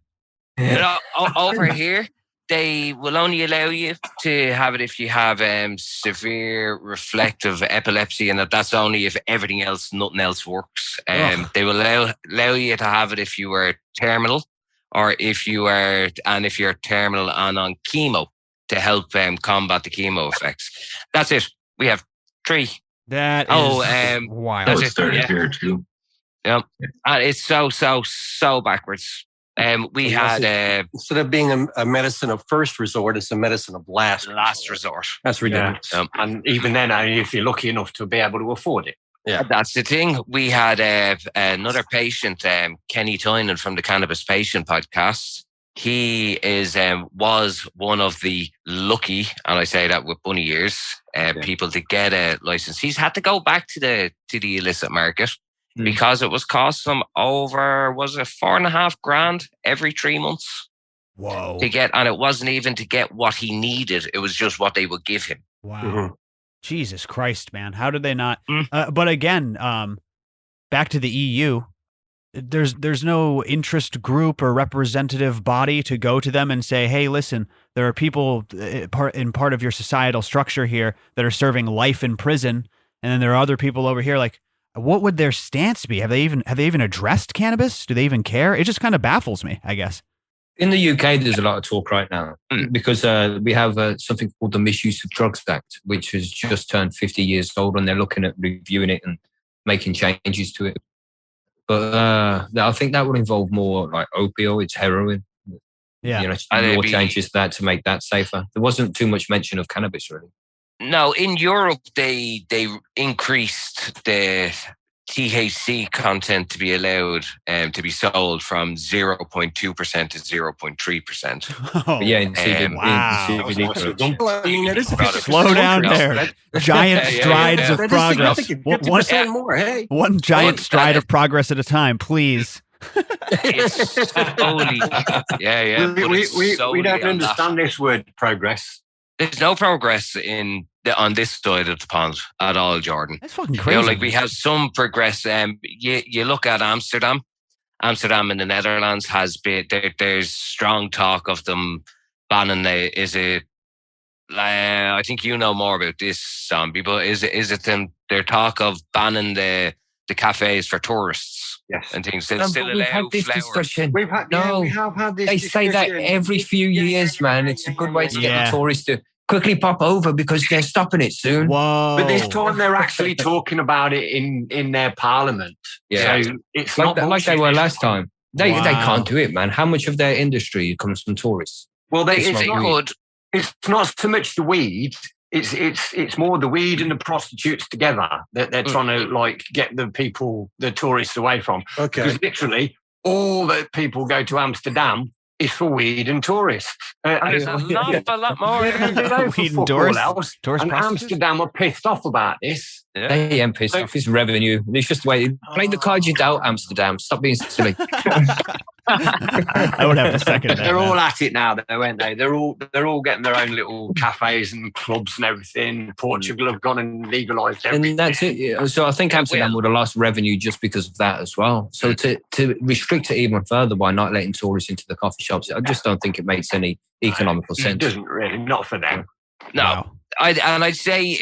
Over here, they will only allow you to have it if you have severe reflective epilepsy, and that's only if nothing else works. They will allow you to have it if you were terminal, or if you're terminal and on chemo to help combat the chemo effects. That's it. We have 3. That is wild. That's started here too. Yeah, and it's so backwards. We had instead of being a medicine of first resort, it's a medicine of last resort. That's ridiculous. And even then, if you're lucky enough to be able to afford it. Yeah, that's the thing. We had another patient, Kenny Tynan from the Cannabis Patient podcast. He was one of the lucky, and I say that with bunny ears, people to get a license. He's had to go back to the illicit market because it was costing him over, was it $4,500 every 3 months? Whoa! To get, and it wasn't even to get what he needed; it was just what they would give him. Wow. Jesus Christ, man. How did they not? But again, back to the EU, there's no interest group or representative body to go to them and say, hey, listen, there are people in part of your societal structure here that are serving life in prison. And then there are other people over here. Like, what would their stance be? Have they even addressed cannabis? Do they even care? It just kind of baffles me, I guess. In the UK, there's a lot of talk right now because we have something called the Misuse of Drugs Act, which has just turned 50 years old, and they're looking at reviewing it and making changes to it. But I think that would involve more like opioids, heroin. Yeah, more changes to that to make that safer. There wasn't too much mention of cannabis, really. No, in Europe, they increased the THC content to be allowed to be sold from 0.2% to 0.3%. Oh, yeah, wow. Slow down there. Giant strides of progress. One giant stride of progress at a time, please. It's slowly. Yeah. We don't understand this word progress. There's no progress on this side of the pond at all, Jordan. That's fucking crazy. Like we have some progress. You look at Amsterdam, Amsterdam in the Netherlands has been there's strong talk of them banning I think you know more about this, Zombie, but is it them? Their talk of banning the cafes for tourists, yes, and things. Still We've had this flowers. discussion. we have had this. They say that every few years, man. It's a good way to get the tourists to quickly pop over because they're stopping it soon. Whoa! But this time they're actually talking about it in their parliament. Yeah. So it's like, not like they were last time. They Wow. can't do it, man. How much of their industry comes from tourists? Well, It's it's not not. Good. It's not so much the weed. It's more the weed and the prostitutes together that they're trying to like get the tourists away from. Okay. Because literally all that people go to Amsterdam is for weed and tourists. There's an awful lot more. Weed and tourists. Tourist And prostitutes? Amsterdam are pissed off about this. Yeah. They ain't pissed off. It's revenue. It's just the way. Play the cards you dealt, Amsterdam. Stop being silly. I would have to second that. They're man. all at it now, though, aren't they? They're all getting their own little cafes and clubs and everything. Portugal have gone and legalised everything. And that's it. Yeah. So I think Amsterdam would have lost revenue just because of that as well. So to restrict it even further by not letting tourists into the coffee shops, I just don't think it makes any economical It sense. doesn't really, not for them. No, Wow. I'd say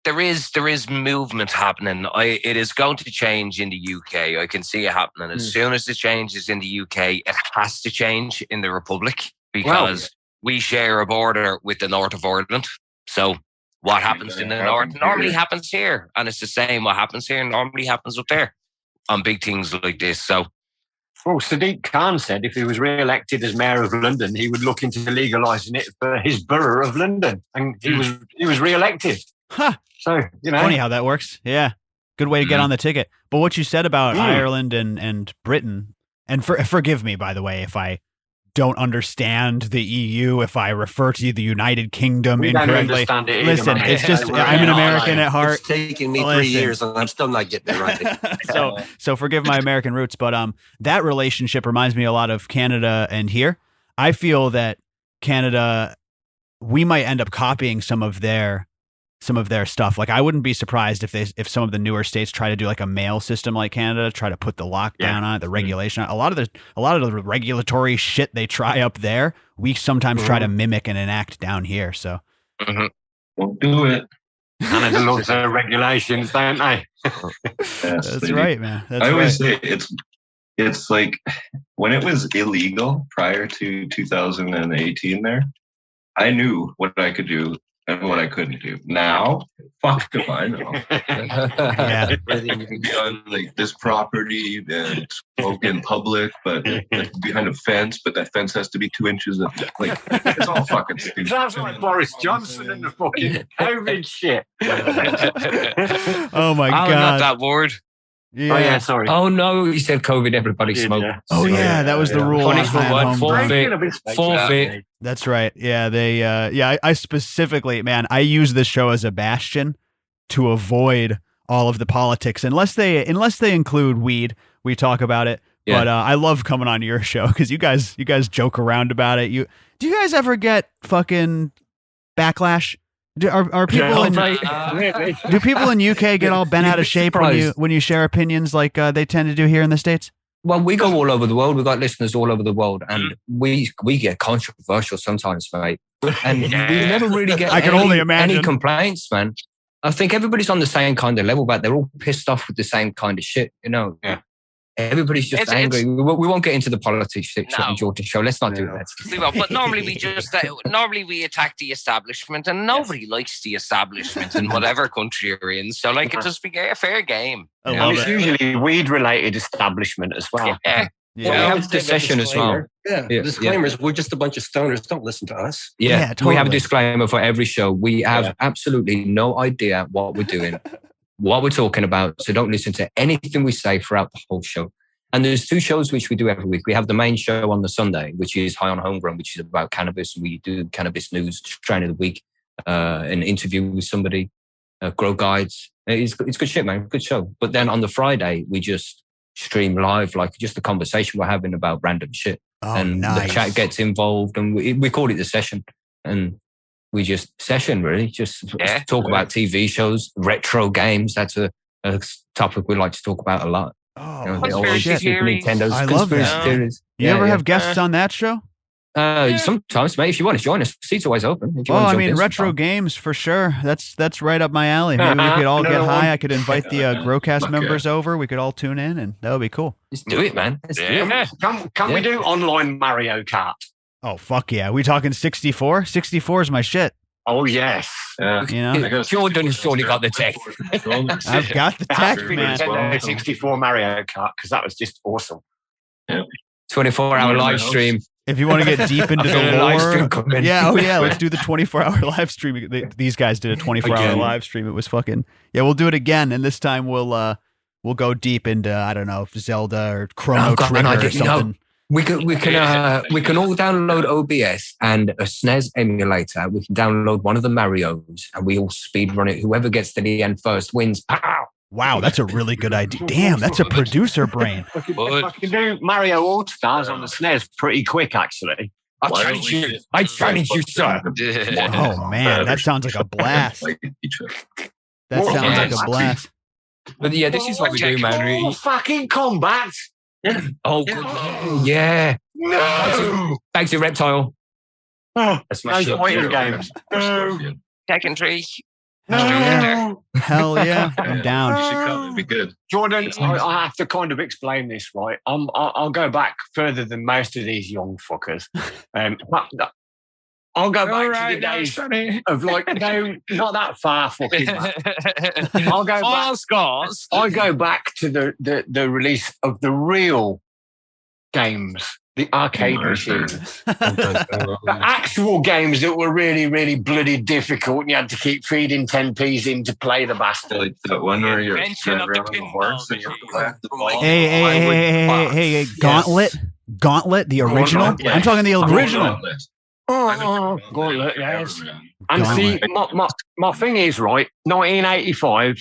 there is movement happening. It is going to change in the UK. I can see it happening. As soon as it changes in the UK, it has to change in the Republic because we share a border with the north of Ireland. So what happens in the north normally happens here. And it's the same. What happens here normally happens up there on big things like this. So Well, Sadiq Khan said if he was re-elected as mayor of London, he would look into legalising it for his borough of London, and he was re-elected. Huh. So Funny how that works. Yeah. Good way to get on the ticket. But what you said about Ireland and Britain, and forgive me, by the way, if I don't understand the EU, if I refer to the United Kingdom we don't incorrectly. understand it either, Listen, mate. it's just, I'm an American at heart. It's taken me Listen. 3 years and I'm still not getting it right. So forgive my American roots, but that relationship reminds me a lot of Canada and here. I feel that Canada, we might end up copying some of their stuff. Like I wouldn't be surprised if some of the newer states try to do like a mail system like Canada, try to put the lockdown on it, the regulation on it. A lot of the regulatory shit they try up there, we sometimes try to mimic and enact down here. So Don't do it. Canada loves their regulations, don't they? Yes, that's they do. right, man. That's I always right. say it's like when it was illegal prior to 2018 there, I knew what I could do and what I couldn't do. Now, fuck if I know. Yeah. You can be on like this property and smoke in public, but like, behind a fence, but that fence has to be 2 inches of like it's all fucking stupid. Sounds like Boris Johnson and the fucking COVID shit. Oh my not God. that word. Yeah. Oh yeah, sorry. Oh no, he said COVID, everybody Did smoke. ya? Oh yeah, that was the rule. Punishment, at what? home. Forfeit. That's right. Yeah, I specifically, man, I use this show as a bastion to avoid all of the politics unless they include weed. We talk about it. Yeah. But I love coming on your show because you guys joke around about it. Do you guys ever get fucking backlash? Are people do people in UK get all bent out of shape when you share opinions like they tend to do here in the States? Well, we go all over the world. We've got listeners all over the world, and we get controversial sometimes, mate. And we never really get I can only imagine. any complaints, man. I think everybody's on the same kind of level, but they're all pissed off with the same kind of shit, you know. Yeah. Everybody's just angry. We won't get into the politics shit on the Jordan show. Let's not do that. We won't. But normally we just normally we attack the establishment, and nobody likes the establishment in whatever country you're in. So like it just be a fair game. I And love it's it. usually weed-related establishment as well. Yeah. We have the session as well. Yeah, Yeah, disclaimers. We're just a bunch of stoners. Don't listen to us. Yeah, Yeah, we have a totally. disclaimer for every show. We have absolutely no idea what we're doing, what we're talking about. So don't listen to anything we say throughout the whole show. And there's 2 shows which we do every week. We have the main show on the Sunday, which is High on Homegrown, which is about cannabis. We do cannabis news, strain of the week, an interview with somebody, grow guides. It's good shit, man. Good show. But then on the Friday, we just stream live, like just a conversation we're having about random shit. Oh, And nice. the chat gets involved, and we call it the session. And we just session, really. Just talk about TV shows, retro games. That's a topic we like to talk about a lot. You know, the old Conspiracy Super theories. Nintendo's I love conspiracy that. theories. You ever have guests on that show? Sometimes, mate, if you want to join us, seat's always open. If you Oh, want to I jump mean, in retro sometime. games for sure. That's right up my alley. Maybe we could all get high. I could invite the GrowCast members over. We could all tune in, and that would be cool. Let's do it, man. Let's do it. Yeah. Can we do online Mario Kart? Oh, fuck yeah. We talking 64? 64 is my shit. Oh, yes. You know? Jordan's surely got the tech. I've got the tech, man. Nintendo 64 Mario Kart, because that was just awesome. 24-hour live stream. If you want to get deep into the Live stream lore. coming. Yeah, let's do the 24-hour live stream. These guys did a 24-hour live stream. It was fucking... Yeah, we'll do it again, and this time we'll go deep into, I don't know, Zelda or Chrono Trigger or something. We can all download OBS and a SNES emulator. We can download one of the Marios and we all speed run it. Whoever gets to the end first wins. Pow! Wow, that's a really good idea. Damn, that's a producer brain. I can do Mario All-Stars on the SNES pretty quick, actually. I challenge you, sir. Oh, man, that sounds like a blast. That sounds like a blast. But yeah, this is what we do, man. Oh, fucking combat! Oh, good. Yeah. No! Thanks, you reptile. Oh, That's my those shit. fighting games. No! Tekken 3. No! Hell yeah, I'm down. You should come. It'd be good. Jordan, I have to kind of explain this, right? I'll go back further than most of these young fuckers. I'll go back to the days of like, no, not that far fucking back. I'll go back. Scars. I go back to the release of the real games, the arcade machines. The actual games that were really, really bloody difficult and you had to keep feeding 10p's in to play the bastard. Like that one where you're Invention of the around the horse and you have to laugh the ball. Hey, Gauntlet, the original. I'm talking the original. Oh, Gauntlet, yes. And see, my thing is, right, 1985,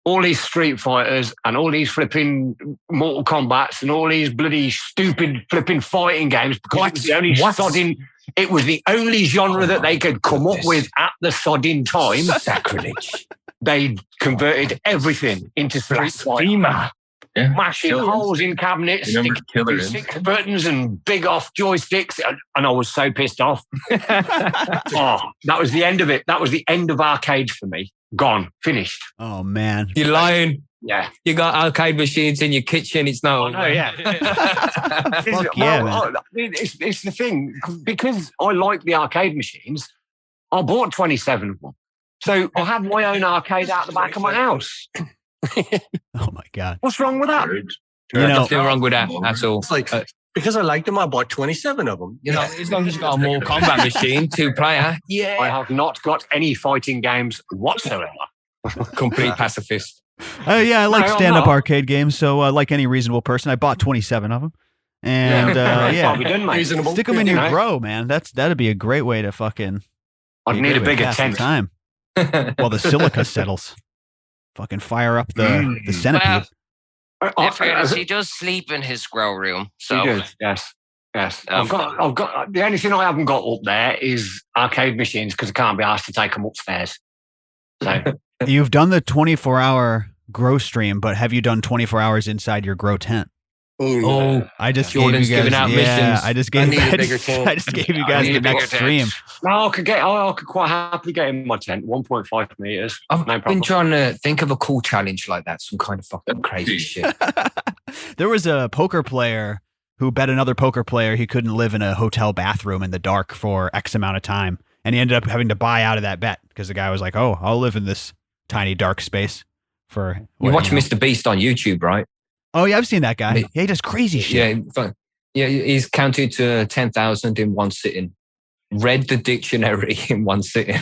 all these Street Fighters and all these flipping Mortal Kombats and all these bloody stupid flipping fighting games, because it was the only genre that they could come up with at the sodding time. Sacrilege. They converted everything into Street Fighter. Yeah. Mashing holes in cabinets, Killer six buttons and big off joysticks, and I was so pissed off. That was the end of it. That was the end of arcade for me. Gone, finished. Oh man, You're lying. Yeah, You got arcade machines in your kitchen. It's no. oh yeah. Fuck yeah, man. It's the thing, because I like the arcade machines. I bought 27 of them, so I have my own arcade out the back of my house. Oh my god, What's wrong with that? You know, Nothing wrong with that at all. It's like, because I liked them, I bought 27 of them. You know, as long as you got a more combat machine, 2-player. Yeah. I have not got any fighting games whatsoever. Complete pacifist. yeah, I like No, I'm stand-up not. arcade games. So, like any reasonable person, I bought 27 of them, and Probably yeah, done, mate. Reasonable. stick them in your know. grow, man. That'd be a great way to fucking. I'd need a bigger pass some tent. time while the silica settles. Fucking fire up the centipede. He does sleep in his grow room. So He does, yes. I've got. The only thing I haven't got up there is arcade machines because I can't be asked to take them upstairs. So You've done the 24-hour grow stream, but have you done 24 hours inside your grow tent? Oh, I just Jordan's gave you guys. giving out Yeah, missions. I just gave. need a I bigger just, tent. I just gave you guys need the a bigger next tent. stream. no, I could quite happily get in my tent, 1.5 meters. I've No been problem. trying to think of a cool challenge like that. Some kind of fucking crazy shit. There was a poker player who bet another poker player he couldn't live in a hotel bathroom in the dark for X amount of time, and he ended up having to buy out of that bet because the guy was like, "Oh, I'll live in this tiny dark space for." You watch Mr. Beast on YouTube, right? Oh yeah, I've seen that guy. Yeah, he does crazy shit. Yeah, fun. Yeah, he's counted to 10,000 in one sitting. Read the dictionary in one sitting.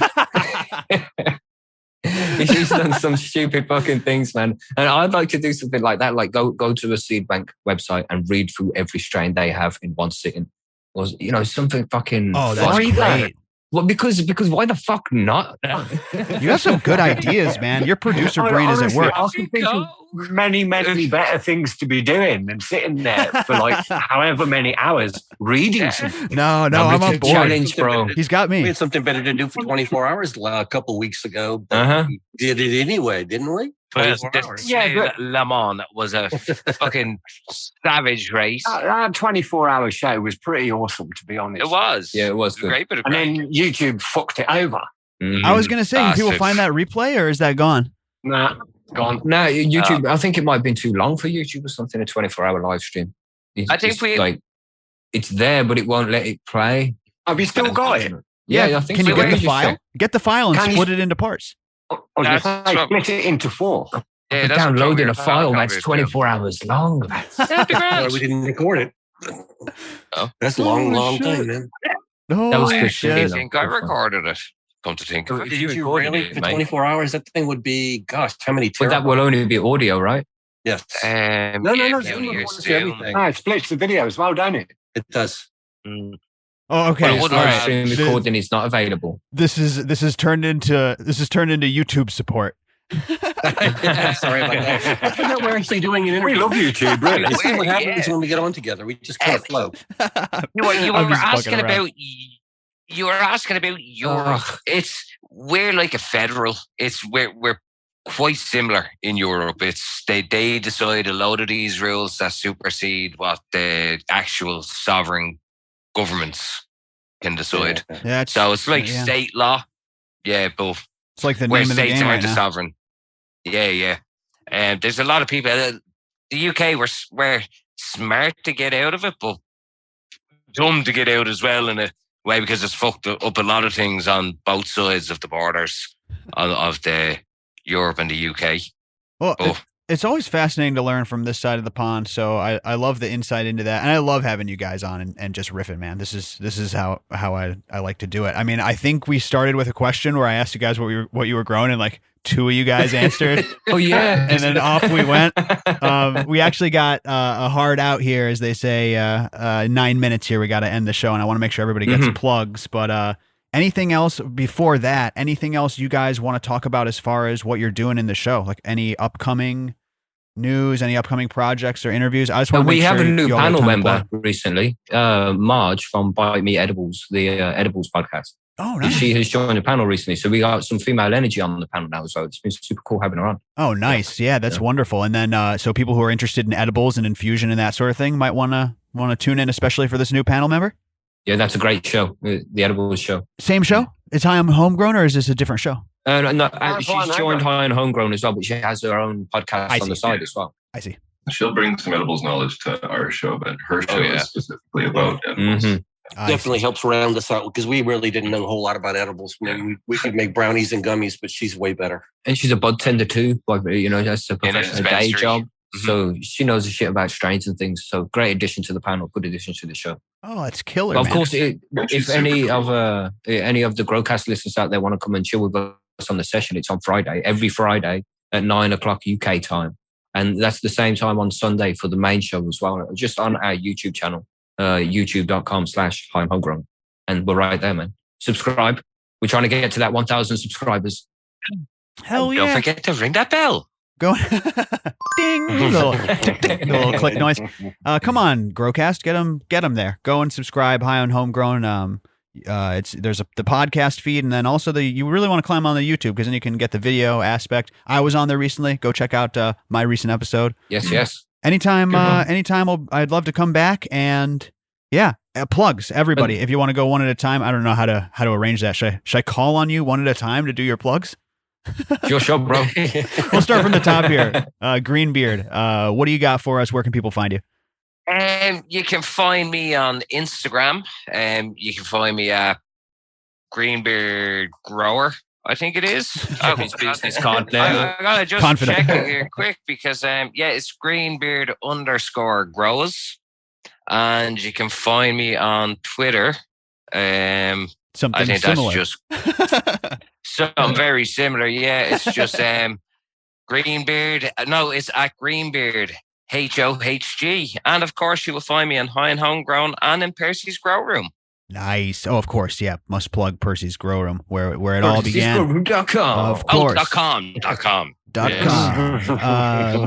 He's done some stupid fucking things, man. And I'd like to do something like that. Like go to a seed bank website and read through every strain they have in one sitting. Or something fucking. Oh, that's fun. great. Well, because why the fuck not? You have some good ideas, man. Your producer brain is at Honestly, work. I can think of many better things to be doing than sitting there for like however many hours reading something. No, I'm on board. Challenge, bro. He's got We me. had something better to do for 24 hours a couple weeks ago. But Uh-huh. we did it anyway, didn't we? Le Mans was a fucking savage race. That 24-hour show was pretty awesome, to be honest. It was. Yeah, it was good. Great bit of And then YouTube fucked it over. I was going to say, can people find that replay or is that gone? Nah, gone. No, YouTube, I think it might have been too long for YouTube or something, a 24-hour live stream. I think it's there, but it won't let it play. Have you still got it? Yeah, I think Can so. you get the file? Get the file and split it into parts. Split it into 4. Yeah, downloading a file that's 24 hours long. We didn't record it. That's a long time, man. Oh, That was I good actually shit. think I recorded it. Come to think of it. Did you really for 24 hours? That thing would be, gosh, how many? But that will only be audio, right? Yes. No. Everything. No, it splits the video as well, don't it? It does. Oh, okay. Well, Live stream recording is not available. This is turned into YouTube support. Sorry about that. I forgot we're actually doing an interview. We love YouTube, really. This is what happens when we get on together. We just kind of flow. You were asking about Europe. We're like a federal. We're quite similar in Europe. They decide a load of these rules that supersede what the actual sovereign governments can decide. Yeah, so it's like state law. Yeah, but it's like the name of the states game aren't right the sovereign. Yeah. And there's a lot of people. The UK we're smart to get out of it, but dumb to get out as well in a way because it's fucked up a lot of things on both sides of the borders of the Europe and the UK. Well, it's always fascinating to learn from this side of the pond. So I love the insight into that, and I love having you guys on and just riffing, man. This is how I like to do it. I mean, I think we started with a question where I asked you guys what you were growing, and like 2 of you guys answered. Oh yeah, and then off we went. We actually got a hard out here, as they say. 9 minutes here. We got to end the show, and I want to make sure everybody gets plugs. But anything else before that? Anything else you guys want to talk about as far as what you're doing in the show? Like any upcoming news, any upcoming projects or interviews? I just want to make sure we have a new panel member recently, Marge from Bite Me Edibles, the Edibles podcast. Oh, nice. She has joined the panel recently, so we got some female energy on the panel now. So it's been super cool having her on. Oh, nice. Yeah, that's wonderful. And then, so people who are interested in edibles and infusion and that sort of thing might want to tune in, especially for this new panel member. Yeah, that's a great show. The Edibles show. Same show? Is High on Homegrown, or is this a different show? No, she's joined High on Homegrown as well, but she has her own podcast on the side as well. I see. She'll bring some edibles knowledge to our show, but her show is specifically about edibles. Definitely helps round us out because we really didn't know a whole lot about edibles. I mean, we could make brownies and gummies, but she's way better. And she's a bud tender too. That's a professional day job. So she knows the shit about strains and things. So great addition to the panel, good addition to the show. Oh, that's killer. But of course, if any of the GrowCast listeners out there want to come and chill with us on the session, it's on Friday, every Friday at 9:00 UK time. And that's the same time on Sunday for the main show as well, just on our YouTube channel, youtube.com/Homegrown. And we're right there, man. Subscribe. We're trying to get to that 1,000 subscribers. Hell yeah. Don't forget to ring that bell. Go ding, little click noise. Come on, GrowCast, get them there. Go and subscribe. High on Homegrown. There's the podcast feed, and then also you really want to climb on the YouTube because then you can get the video aspect. I was on there recently. Go check out my recent episode. Yes. Anytime I'd love to come back and plugs everybody. If you want to go one at a time, I don't know how to arrange that. Should I call on you one at a time to do your plugs? It's your show, bro. We'll start from the top here. Greenbeard, what do you got for us? Where can people find you? You can find me on Instagram. You can find me at Greenbeard Grower, I think it is. His business card there. I gotta just check it here quick because it's Greenbeard_grows. And you can find me on Twitter. Something I think similar. That's just something very similar. Yeah, it's just Greenbeard. No, it's at Greenbeard HOHG. And of course, you will find me on High and Homegrown and in Percy's Grow Room. Nice. Oh, of course. Yeah. Must plug Percy's Grow Room where it all began. Percy'sGrowroom.com. Of course. .com.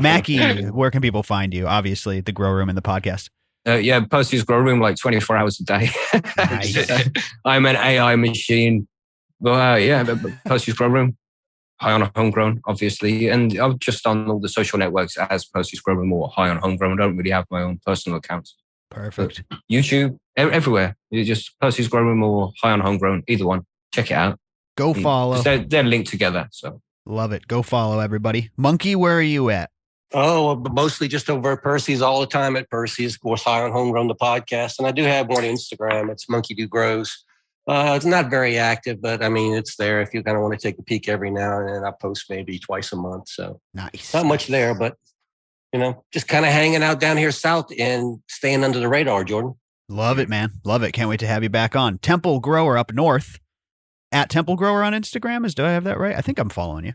Mackie, where can people find you? Obviously, the Grow Room and the podcast. Percy's Grow Room like 24 hours a day. Nice. I'm an AI machine. Well, Percy's Grow Room. High on Homegrown, obviously. And I'm just on all the social networks as Percy's Grow Room or High on Homegrown. I don't really have my own personal accounts. Perfect. But YouTube, everywhere. You just Percy's Grow Room or High on Homegrown, either one. Check it out. Go follow. They're linked together. So love it. Go follow everybody. Monkey, where are you at? Oh, mostly just over at Percy's all the time at Percy's. Of course, High on Homegrown, the podcast. And I do have one Instagram. It's Monkey Do Grows. It's not very active, but I mean, it's there if you kind of want to take a peek every now and then. I post maybe twice a month. So nice. Not much there, but, just kind of hanging out down here south and staying under the radar, Jordan. Love it, man. Love it. Can't wait to have you back on. Temple Grower up north. At Temple Grower on Instagram. Do I have that right? I think I'm following you.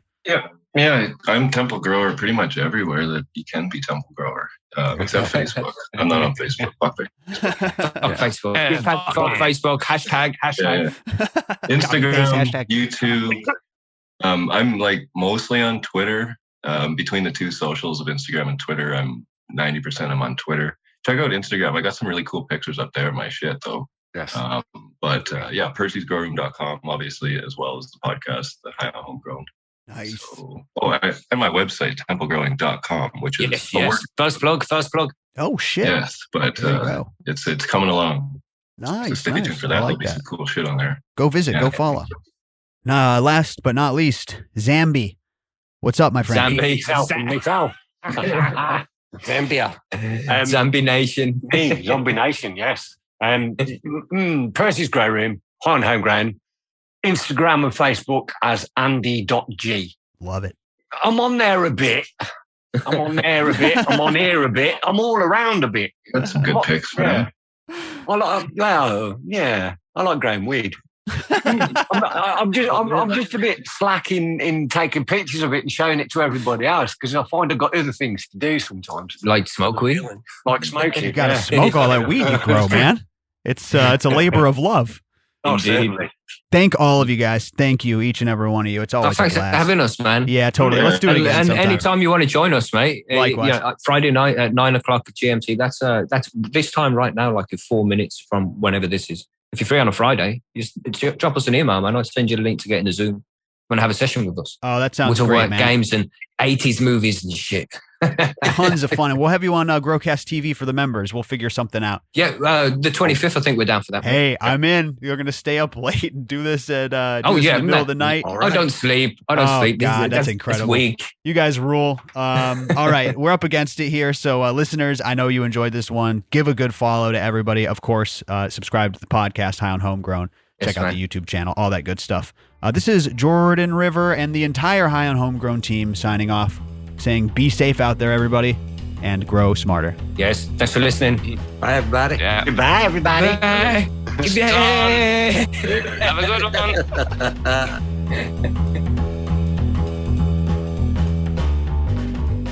Yeah, I'm Temple Grower pretty much everywhere that you can be Temple Grower, except Facebook. I'm not on Facebook. Fuck Facebook. Facebook. Hashtag. Yeah. Instagram, YouTube. I'm like mostly on Twitter. Between the two socials of Instagram and Twitter, I'm 90% I'm on Twitter. Check out Instagram. I got some really cool pictures up there of my shit, though. Yes. Percy'sGrowRoom.com, obviously, as well as the podcast, the High on Homegrown. Nice. So, and my website, templegrowing.com, which is First plug. Oh shit. Yes, but it's coming along. Nice. So stay tuned for that. There'll be some cool shit on there. Go visit. Go follow. Last but not least, Zambi. What's up, my friend? Zambia. Zambi Nation. Zombie Nation, yes. Percy's Grow Room, High on Homegrown, Instagram and Facebook as Andy.G. Love it. I'm on there a bit. I'm on here a bit. I'm all around a bit. That's some good picks, man. I like growing weed. I'm just a bit slack in taking pictures of it and showing it to everybody else because I find I've got other things to do sometimes. Like smoke weed? Like smoking. You gotta smoke all that weed you grow, man. It's a labor of love. Oh, certainly. Thank all of you guys. Thank you, each and every one of you. It's always thanks for having us, man. Yeah, totally. Let's do it again. And anytime you want to join us, mate. Likewise. Friday night at 9:00 at GMT. That's this time right now, like 4 minutes from whenever this is. If you're free on a Friday, just drop us an email, man. I'll send you the link to get in the Zoom and have a session with us. Oh, that sounds great, great, man. man. Games and 80s movies and shit. Tons of fun. And we'll have you on GrowCast TV for the members. We'll figure something out. Yeah, the 25th, I think we're down for that. Hey, I'm in. You're going to stay up late and do this in the middle of the night. Right. I don't sleep. God, that's incredible. It's weak. You guys rule. All right, we're up against it here. So listeners, I know you enjoyed this one. Give a good follow to everybody. Of course, subscribe to the podcast, High on Homegrown. Check out the YouTube channel, all that good stuff. This is Jordan River and the entire High on Homegrown team signing off, saying be safe out there, everybody, and grow smarter. Yes. Thanks for listening. Bye, everybody. Yeah. Goodbye, everybody. Bye. Bye. Have a good one.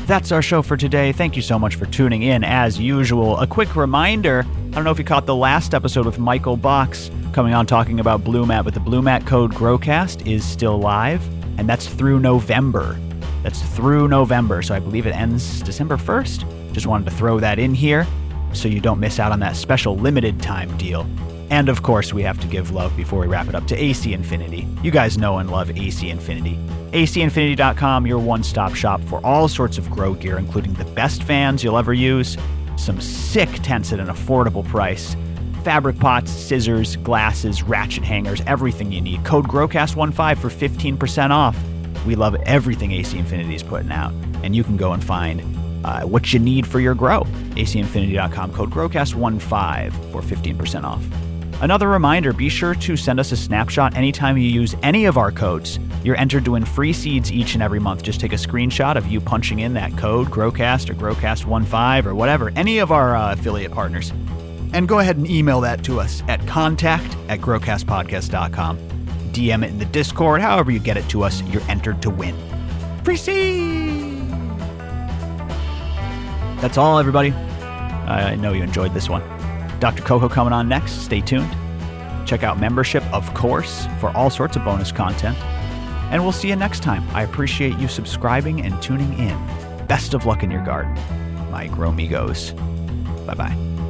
That's our show for today. Thank you so much for tuning in, as usual. A quick reminder, I don't know if you caught the last episode with Michael Box coming on talking about Blue Mat, but the Blue Mat code GrowCast is still live, and that's through November. So I believe it ends December 1st. Just wanted to throw that in here so you don't miss out on that special limited time deal. And of course, we have to give love before we wrap it up to AC Infinity. You guys know and love AC Infinity. ACinfinity.com, your one-stop shop for all sorts of grow gear, including the best fans you'll ever use, some sick tents at an affordable price, fabric pots, scissors, glasses, ratchet hangers, everything you need. Code GrowCast15 for 15% off. We love everything AC Infinity is putting out, and you can go and find what you need for your grow. ACinfinity.com, code GrowCast15 for 15% off. Another reminder, be sure to send us a snapshot anytime you use any of our codes. You're entered to win free seeds each and every month. Just take a screenshot of you punching in that code, GrowCast or GrowCast15 or whatever, any of our affiliate partners. And go ahead and email that to us at contact@growcastpodcast.com. DM it in the Discord, however you get it to us, you're entered to win. Free seed! That's all, everybody. I know you enjoyed this one. Dr. Coco coming on next. Stay tuned. Check out membership, of course, for all sorts of bonus content. And we'll see you next time. I appreciate you subscribing and tuning in. Best of luck in your garden, my Growmigos. Bye-bye.